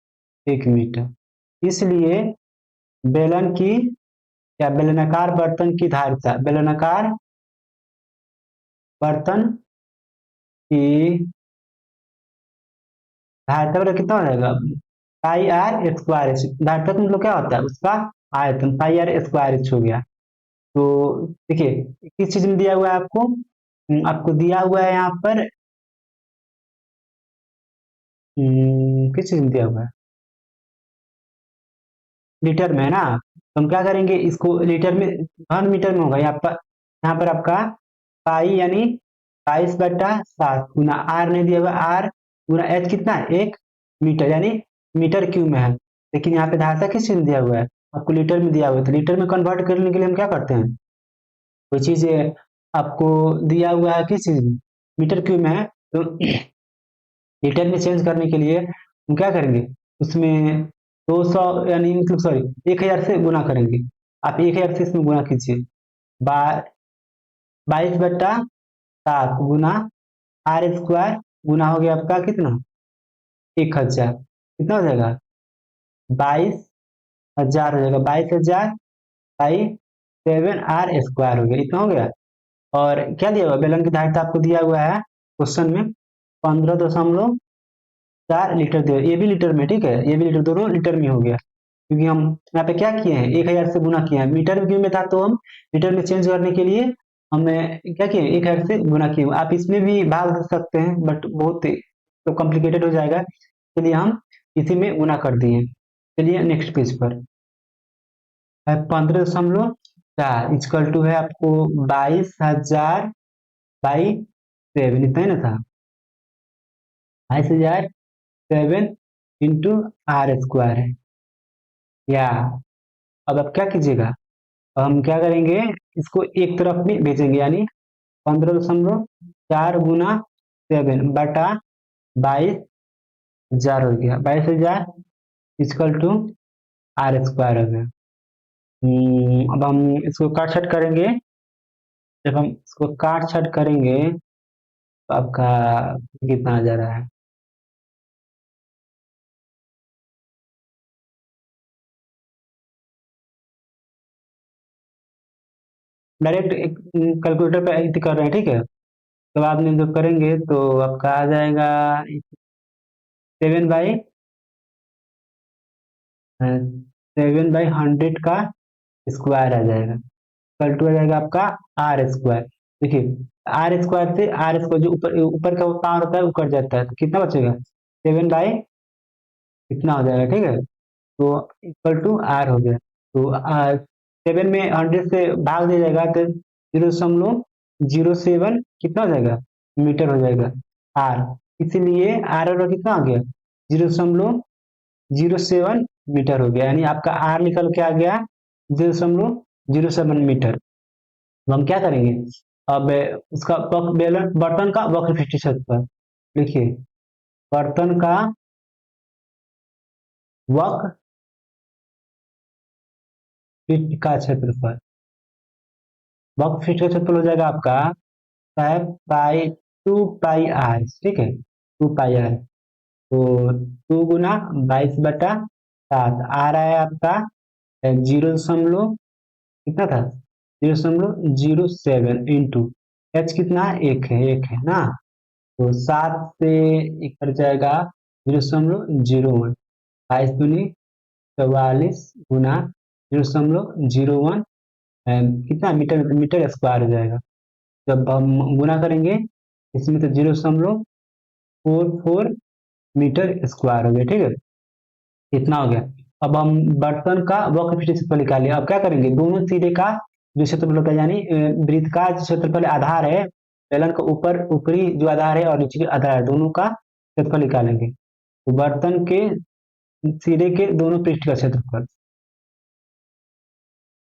1 मीटर। इसलिए बेलन की या बेलनाकार बर्तन की धारिता, बेलनाकार बर्तन की धारिता बराबर कितना हो जाएगा, पाई आर स्क्वायर एच। धारिता का मतलब क्या होता है, उसका आयतन, पाई आर स्क्वायर एच हो गया। तो देखिए, किस चीज में दिया हुआ है आपको, आपको दिया हुआ है यहाँ पर, किस चीज में दिया हुआ है, लीटर में है ना। तो हम क्या करेंगे, इसको लीटर में, घन मीटर में होगा यहाँ पर आपका पाई यानी 22/7 गुना आर नहीं दिया हुआ, आर गुना एच कितना है, 1 मीटर, यानी मीटर क्यूब में है। लेकिन यहाँ पे धारिता किस चीज में दिया हुआ है, आपको लीटर में दिया हुआ है, तो लीटर में कन्वर्ट करने के लिए हम क्या करते हैं, कोई चीज आपको दिया हुआ है किस चीज में, मीटर क्यूब में है, तो लीटर में चेंज करने के लिए हम क्या करेंगे, उसमें 200 यानी मतलब सॉरी 1000 से गुना करेंगे। आप 1000 से इसमें गुना कीजिए, 22/7 गुना आर स्क्वायर, गुना हो गया आपका कितना, 1000, कितना हो जाएगा, 22,000 हो जाएगा, 22,000 बाई 7 आर स्क्वायर हो गया, इतना हो गया। और क्या दिया हुआ, बेलन की धारिता आपको दिया हुआ है क्वेश्चन में 15.4 लीटर दिया, ये भी लीटर में, ठीक है, ये भी लीटर, दोनों लीटर में हो गया, क्योंकि हम यहाँ पे क्या किए हैं, 1000 से गुना किए हैं, मीटर क्यूब में था तो हम लीटर में चेंज करने के लिए हमने क्या किया, 1000 से गुना किए। आप इसमें भी भाग दे सकते हैं, बट बहुत तो कॉम्प्लिकेटेड हो जाएगा, इसलिए हम इसी में गुना कर दिए। चलिए नेक्स्ट पेज पर। है 15.4 इक्वल टू है आपको 22,000 बाई 7, इतना ही ना था। 22,007 इंटू आर स्क्वायर है। या अब आप क्या कीजिएगा, अब हम क्या करेंगे, इसको एक तरफ में भेजेंगे, यानी 15.4 गुना 7 बटा 22,000 हो गया। 22,000 इक्वल टू आर स्क्वायर हो गया। अब हम इसको काट छाट करेंगे। जब हम इसको काट छाट करेंगे तो आपका कितना आ जा रहा है। डायरेक्ट एक कैलकुलेटर पे ऐसे कर रहे हैं, ठीक है। तो बाद में जब करेंगे तो आपका आ जाएगा 7/100 का स्क्वायर आ जाएगा। इक्वल टू आ जाएगा आपका आर स्क्वायर। देखिए, आर स्क्वायर से आर स्क्वायर जो ऊपर ऊपर का वो पावर होता है वो कट जाता है, तो कितना बचेगा 7 बाई इतना हो जाएगा, ठीक है। तो इक्वल टू आर हो गया। तो 7 में 100 से भाग दिया जाएगा तो 0.07 कितना हो जाएगा, मीटर हो जाएगा आर। इसीलिए आर और कितना हो गया, 0.07 मीटर हो गया, यानी आपका आर निकल के आ गया 0.07 मीटर। अब हम क्या करेंगे, अब उसका बर्तन का वक्र प्रतिशत लिखिए। बर्तन का वक्र पृष्ठ का क्षेत्रफल, वक्र पृष्ठ का क्षेत्रफल हो जाएगा आपका 2 पाई आर, ठीक है। 2 पाई आर, तो 2 गुना 22/7 आर आया आपका 0 कितना था, 0.07 इंटू एच कितना है, एक है ना। तो 7 से एक कट जाएगा 0.01, 22×44 गुना 0.01 कितना मीटर, मीटर स्क्वायर हो जाएगा। जब हम गुना करेंगे इसमें तो 0.44 मीटर स्क्वायर हो गया, ठीक है। इतना हो गया। अब हम बर्तन का वक्र क्षेत्रफल निकालिए। अब क्या करेंगे, दोनों सिरे का जो क्षेत्रफल होता है, यानी वृत्त का जो क्षेत्रफल आधार है, बेलन का ऊपर ऊपरी जो आधार है और नीचे के आधार है, दोनों का क्षेत्रफल निकालेंगे। तो बर्तन के सिरे के दोनों पृष्ठ का क्षेत्रफल,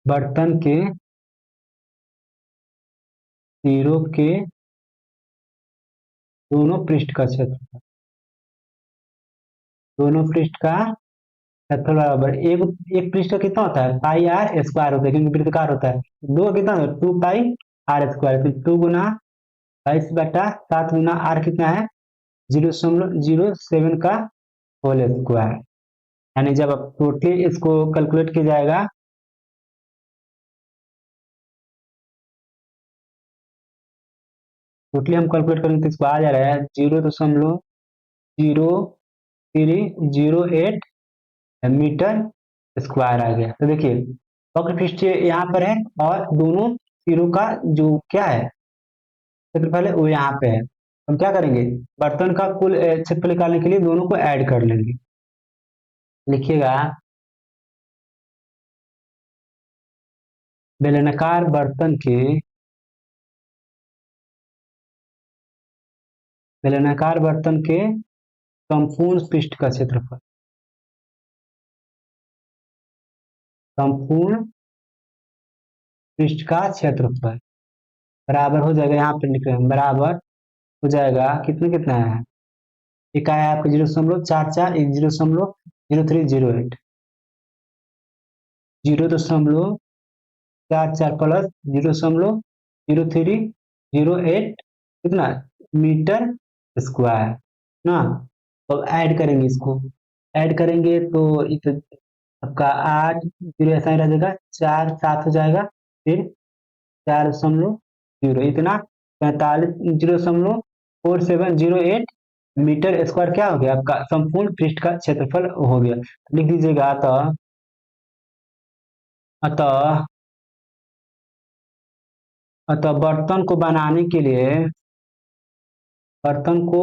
बर्तन के सिरों के दोनों पृष्ठ का क्षेत्रफल, दोनों पृष्ठ का क्षेत्रफल बराबर एक, एक पृष्ठ का कितना होता है, पाई आर स्क्वायर होता है, क्योंकि वृत्तकार होता है। दो का कितना होता है, 2 पाई आर स्क्वायर, तो 2 गुना 22/7 गुना आर कितना है 0.07 का होल स्क्वायर। यानी जब आप टोटली इसको कैलकुलेट किया जाएगा, टोटली हम कैलकुलेट करेंगे तो इसको आ जा रहा है 0.0308 मीटर स्क्वायर आ गया। तो देखिए, वक्र पृष्ठ यहाँ पर है और दोनों सिरों का जो क्या है क्षेत्रफल है वो यहाँ पे है। हम क्या करेंगे, बर्तन का कुल क्षेत्रफल निकालने के लिए दोनों को ऐड कर लेंगे। लिखिएगा, बेलनाकार बर्तन के, बेलनाकार बर्तन के संपूर्ण पृष्ठ का क्षेत्रफल, संपूर्ण पृष्ठ का क्षेत्रफल बराबर हो जाएगा, यहाँ पे लिख रहे हैं बराबर हो जाएगा कितना कितना है, एक आया आपका 0.44, एक 0.0308, 0.44 प्लस 0.0308 कितना मीटर स्क्वायर ना। तो ऐड करेंगे इसको, ऐड करेंगे तो आपका 8 जीरो ऐसा ही रह जाएगा, 4 7 हो जाएगा, फिर 4.0 इतना 45.4708 मीटर स्क्वायर क्या हो गया आपका संपूर्ण पृष्ठ का क्षेत्रफल हो गया। लिख दीजिएगा, अतः अतः अतः बर्तन को बनाने के लिए, बर्तन को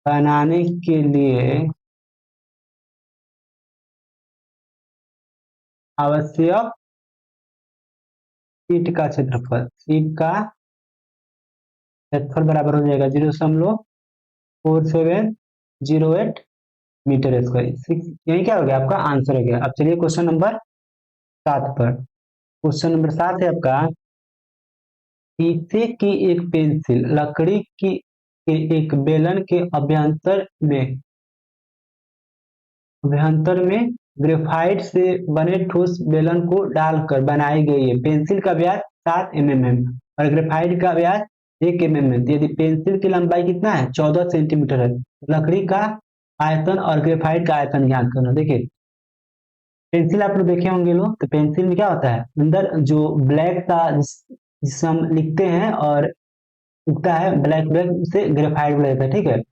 बनाने के लिए आवश्यक शीट का क्षेत्रफल, शीट का क्षेत्रफल बराबर हो जाएगा 0.4708 मीटर स्क्वायर। यही क्या हो गया आपका आंसर हो गया। अब चलिए क्वेश्चन नंबर 7 पर। क्वेश्चन नंबर 7 है आपका, शीशे की एक पेंसिल लकड़ी की के एक बेलन के अभ्यंतर में ग्रेफाइट से बने ठोस बेलन को डालकर बनाई गई है। पेंसिल का व्यास 7 mm है और ग्रेफाइट का व्यास 1 mm है। यदि पेंसिल की लंबाई कितना है 14 सेंटीमीटर है, लकड़ी का आयतन और ग्रेफाइट का आयतन ज्ञात करना। देखिए पेंसिल आप लोग देखे होंगे लोग, तो पेंसिल में क्या होता है अंदर जो ब्लैक का जिससे हम लिखते हैं और उगता है ब्लैक ब्लैक, उसे ग्रेफाइट बोला जाता है। ठीक है,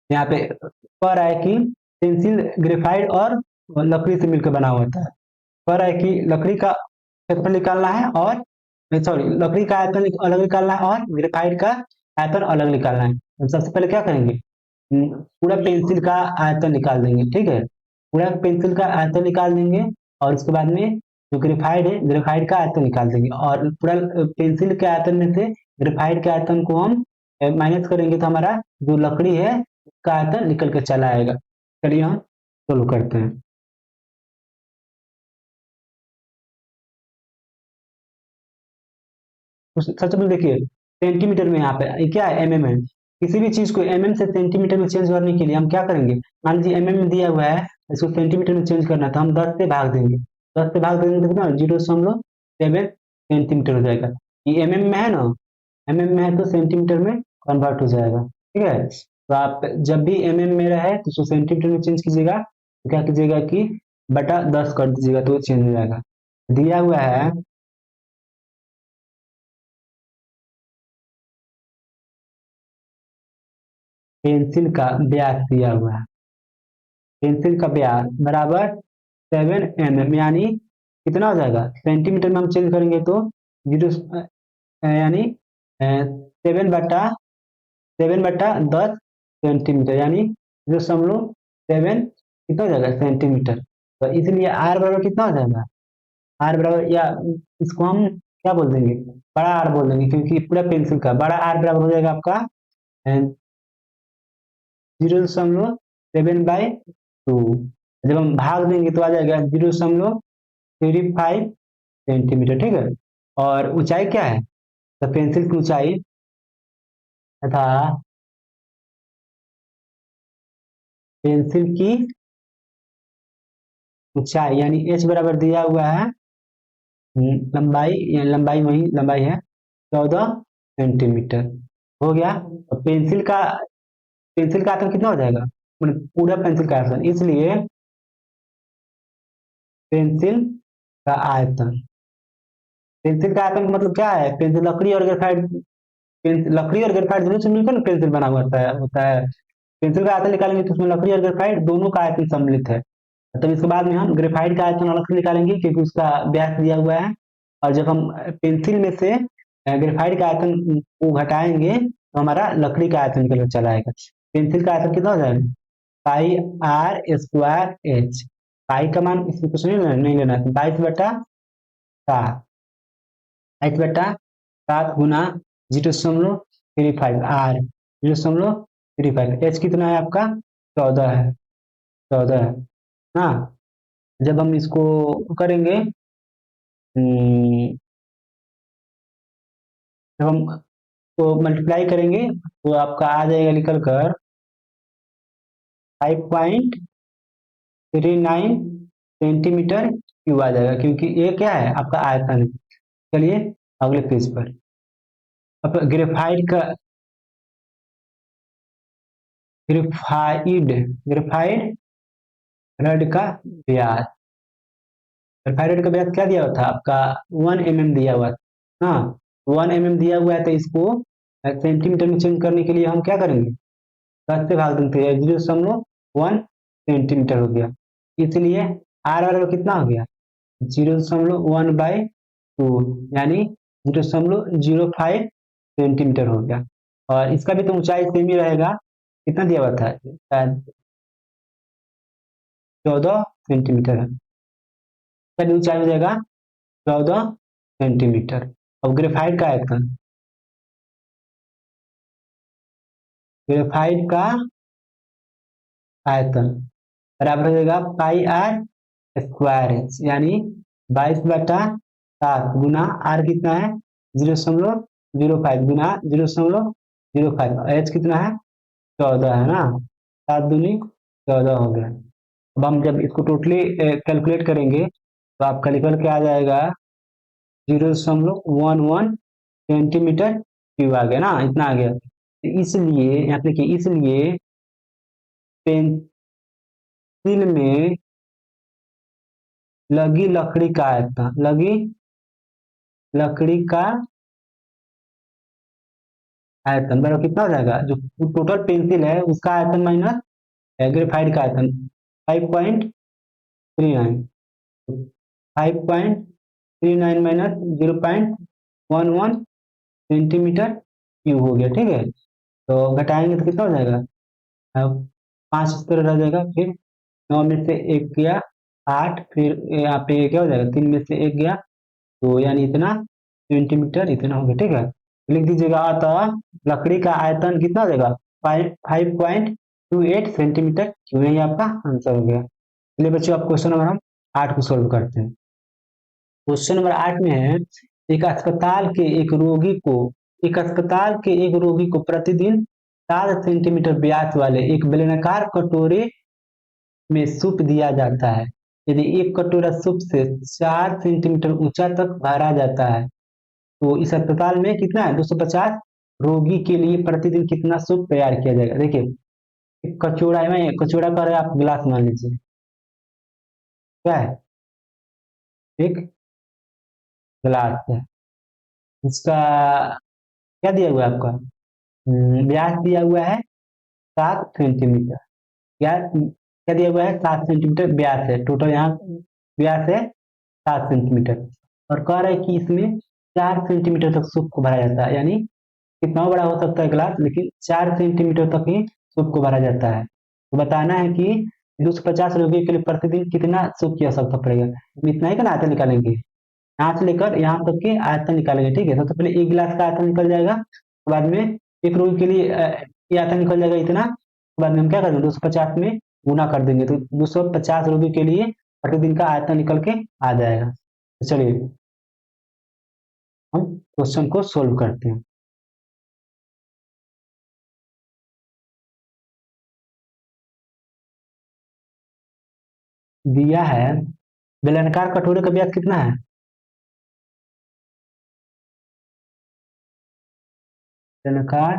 यहाँ पे कह रहा है कि पेंसिल ग्रेफाइट और लकड़ी से मिलकर बना हुआ होता है। कह रहा है कि लकड़ी का क्षेत्रफल निकालना है और सॉरी लकड़ी का आयतन अलग निकालना है और ग्रेफाइट का आयतन अलग निकालना है। तो सबसे पहले क्या करेंगे, पूरा पेंसिल का आयतन निकाल देंगे। ठीक है, पूरा पेंसिल का आयतन निकाल देंगे और उसके बाद में जो ग्रेफाइट है ग्रेफाइट का आयतन निकाल देंगे और पूरा पेंसिल के आयतन में से ग्रेफाइट के आयतन को हम माइनस करेंगे तो हमारा जो लकड़ी है उसका आयतन निकल कर चला आएगा। चलिए हम सोल्व करते हैं। सबसे पहले देखिए सेंटीमीटर में यहाँ पे क्या है एमएम है। किसी भी चीज को एमएम से सेंटीमीटर में चेंज करने के लिए हम क्या करेंगे, मान लीजिए एमएम में दिया हुआ है, इसको सेंटीमीटर में चेंज करना है तो हम 10 से भाग देंगे। 10 से भाग देंगे तो कितना 0.7 सेंटीमीटर हो जाएगा। ये एमएम में है ना, एमएम में है तो सेंटीमीटर में कन्वर्ट हो जाएगा। ठीक है, तो आप जब भी एमएम में रहे तो उसको सेंटीमीटर में चेंज कीजिएगा, तो क्या कीजिएगा कि बटा 10 कर दीजिएगा तो चेंज हो जाएगा। दिया हुआ है पेंसिल का व्यास दिया हुआ है, पेंसिल का व्यास बराबर 7 mm, यानी कितना हो जाएगा सेंटीमीटर में हम चेंज करेंगे तो जीरो यानी 7/10 सेंटीमीटर, यानी 0.7 कितना हो जाएगा सेंटीमीटर। तो इसलिए आर बराबर कितना हो जाएगा, आर बराबर या इसको हम क्या बोल देंगे, बड़ा आर बोल देंगे, क्योंकि पूरा पेंसिल का बड़ा आर बराबर हो जाएगा आपका 0.7/2। जब हम भाग देंगे तो आ जाएगा 0.35 सेंटीमीटर। ठीक है, और ऊंचाई क्या है, तो पेंसिल की ऊंचाई तथा पेंसिल की ऊंचाई यानी एच बराबर दिया हुआ है लंबाई, लंबाई वही लंबाई है 14 सेंटीमीटर। हो गया। और पेंसिल का आयतन कितना हो जाएगा, मतलब पूरा पेंसिल का आयतन, इसलिए पेंसिल का आयतन, पेंसिल का आयतन का मतलब क्या है, पेंसिल लकड़ी और ग्रेफाइट, लकड़ी और ग्रेफाइट दोनों से मिलकर पेंसिल बना हुआ होता है। पेंसिल का आयतन निकालेंगे तो उसमें लकड़ी और ग्रेफाइट दोनों का आयतन सम्मिलित है। तब इसके बाद में हम ग्रेफाइट का आयतन अलग से निकालेंगे क्योंकि उसका व्यास दिया हुआ है। और जब हम पेंसिल में से ग्रेफाइट का आयतन को घटाएंगे तो हमारा लकड़ी का आयतन निकल चला आएगा। पेंसिल का आयतन कितना हो जाएगा, पाई आर स्क्वायर एच। पाई का मान इसमें कुछ नहीं लेना है, 22/7, 22/7 गुना 0.35 आर 0.35, एच कितना है आपका 14 है, 14 है। हाँ, जब हम इसको करेंगे जब हम तो मल्टीप्लाई करेंगे तो आपका आ जाएगा निकल कर 5.39 सेंटीमीटर क्यूब आ जाएगा, क्योंकि ये क्या है आपका आयतन है। चलिए अगले पेज पर। अब ग्रेफाइड रड का व्यास, ग्रेफाइड रड का व्यास क्या दिया हुआ था आपका 1 mm दिया हुआ था। हाँ, 1 mm दिया हुआ है तो इसको सेंटीमीटर में चेंज करने के लिए हम क्या करेंगे 10 से भाग देते हैं, 0.1 सेंटीमीटर हो गया। इसलिए आर बराबर कितना हो गया 0.1/2, यानी 0.05 सेंटीमीटर हो गया। और इसका भी तो ऊंचाई सेम ही रहेगा, कितना दिया हुआ था शायद 14 सेंटीमीटर है। इसका ऊंचाई हो जाएगा 14 सेंटीमीटर। अब ग्रेफाइट का आयतन, ग्रेफाइट का आयतन बराबर हो जाएगा पाई आर स्क्वायर एच, यानी 22/7 गुना आर कितना है 0.05 गुना 0.05, एच कितना है 14 है ना, 7 दूनी 14 हो गया। अब हम जब इसको टोटली कैलकुलेट करेंगे तो आपका निकल के आ जाएगा 0.11 सेंटीमीटर क्यूब आ गया ना, इतना आ गया। तो इसलिए यहाँ पे देखिए, इसलिए पेंसिल में लगी लकड़ी का आयतन, लगी लकड़ी का आयतन बराबर कितना हो जाएगा, जो टोटल पेंसिल है उसका आयतन माइनस ग्रेफाइट का आयतन 5.39, 5.39 माइनस 0.11 सेंटीमीटर क्यूब हो गया। ठीक है, तो घटाएंगे तो कितना हो जाएगा, अब 5 इस तरह रह जाएगा, फिर 9 में से 1 गया 8, फिर यहाँ पे क्या हो जाएगा 3 में से 1 गया, तो यानी इतना सेंटीमीटर इतना हो गया। ठीक है, तो लिख दीजिएगा अतः लकड़ी का आयतन कितना हो जाएगा 5.28 सेंटीमीटर क्यूब, यही आपका आंसर हो गया। चलिए बच्चों, आप क्वेश्चन नंबर हम 8 को सोल्व करते हैं। क्वेश्चन नंबर 8 में है, एक अस्पताल के एक रोगी को एक अस्पताल के एक रोगी को प्रतिदिन 7 सेंटीमीटर व्यास वाले एक बेलनाकार कटोरे में सूप दिया जाता है। यदि एक कटोरा सूप से 4 सेंटीमीटर ऊंचा तक भरा जाता है तो इस अस्पताल में कितना है 250 रोगी के लिए प्रतिदिन कितना सूप तैयार किया जाएगा। देखिए, एक कचौड़ा है, मैं कचौड़ा कर आप गिलास मान लीजिए, क्या है, एक गिलास है, उसका क्या दिया हुआ है आपका, व्यास दिया हुआ है 7 सेंटीमीटर, क्या क्या दिया हुआ है 7 सेंटीमीटर व्यास है, टोटल यहाँ व्यास है 7 सेंटीमीटर, और कह रहा है कि इसमें 4 सेंटीमीटर तक सूप को भरा जाता है, यानी कितना बड़ा हो सकता है गिलास, लेकिन 4 सेंटीमीटर तक ही सूप को भरा जाता है। तो बताना है कि 250 रोगियों के लिए प्रतिदिन कितना सूप की आवश्यकता पड़ेगा, इतना ही का आयतन निकालेंगे, यहाँ से लेकर यहाँ तक के आयतन निकालेंगे। ठीक है, सबसे पहले एक गिलास का आयतन निकल जाएगा, बाद में एक रोगी के लिए ये आयतन निकल जाएगा इतना, बाद में हम क्या करेंगे 250 में गुना कर देंगे, तो 250 रोगी के लिए प्रतिदिन का आयतन निकल के आ जाएगा। तो चलिए हम क्वेश्चन को सोल्व करते हैं। दिया है बेलनाकार कटोरे का व्यास कितना है, बेलनाकार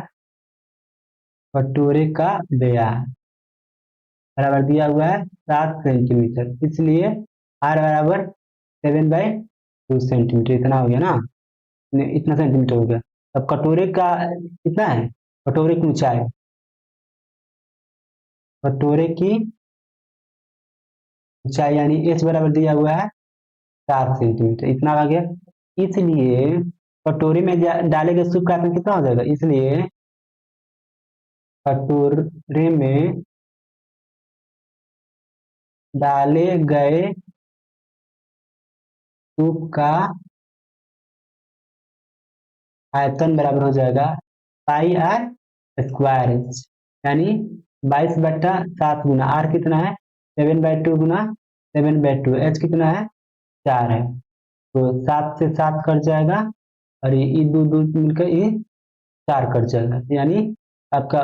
कटोरे का व्यास बराबर दिया हुआ है 7 सेंटीमीटर, इसलिए आर बराबर 7/2 सेंटीमीटर, इतना हो गया ना, इतना सेंटीमीटर हो गया। अब कटोरे का कितना है, कटोरे की ऊंचाई, कटोरे की ऊंचाई यानी एच बराबर दिया हुआ है 7 सेंटीमीटर, इतना आ गया। इसलिए कटोरे में डाले गए सूप का आयतन कितना हो जाएगा, इसलिए कटोरे में डाले गए सूप का आयतन बराबर हो जाएगा पाई आर स्क्वायर एच, यानी 22/7 गुना आर कितना है 7/2 गुना 7/2, एच कितना है 4 है, तो 7 से 7 कट जाएगा, और ये दो दो मिलकर ये 4 कट जाएगा, यानी आपका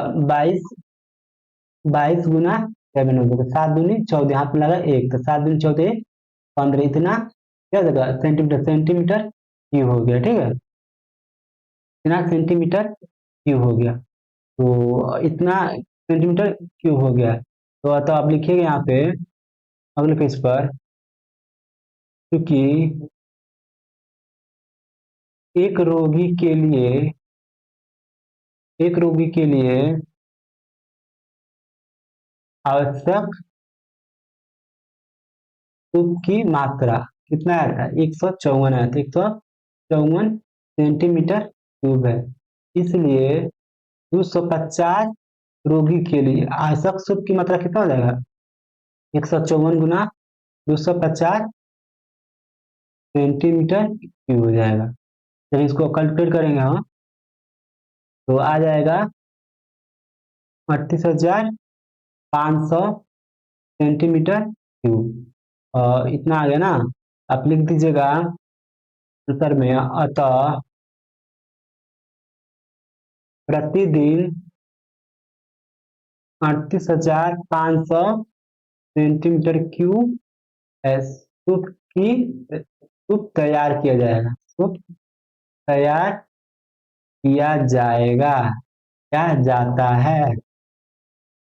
22 गुना 7 हो जाएगा, 7 दूनी 14, हाथ में लगा 1, तो 7 दूनी 14 15, इतना क्या हो जाएगा सेंटीमीटर, सेंटीमीटर क्यूब हो गया। ठीक है, इतना सेंटीमीटर क्यूब हो गया, तो इतना सेंटीमीटर क्यूब हो गया। तो आप लिखिएगा यहाँ पे अगले पेज पर, क्योंकि एक रोगी के लिए एक रोगी के लिए आवश्यक सूप की मात्रा कितना आया था 154 आया था, 154 सेंटीमीटर क्यूब है, इसलिए 250 रोगी के लिए आवश्यक सूप की मात्रा कितना हो जाएगा 154 गुना 250 सेंटीमीटर क्यूब हो जाएगा। जब इसको कैलकुलेट करेंगे हम तो आ जाएगा 38,500 सेंटीमीटर क्यूब। इतना आ गया ना। आप लिख दीजिएगा आंसर में, अतः प्रतिदिन 38,500 सेंटीमीटर क्यूब सूप की सूप तैयार किया जाएगा। सूप तैयार किया जाएगा, क्या जाता है।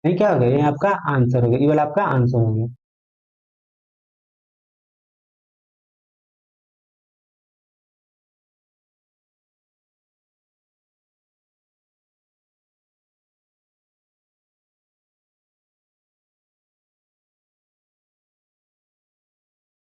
नहीं, क्या हो गया, ये आपका आंसर हो गया, ये वाला आपका आंसर हो गया।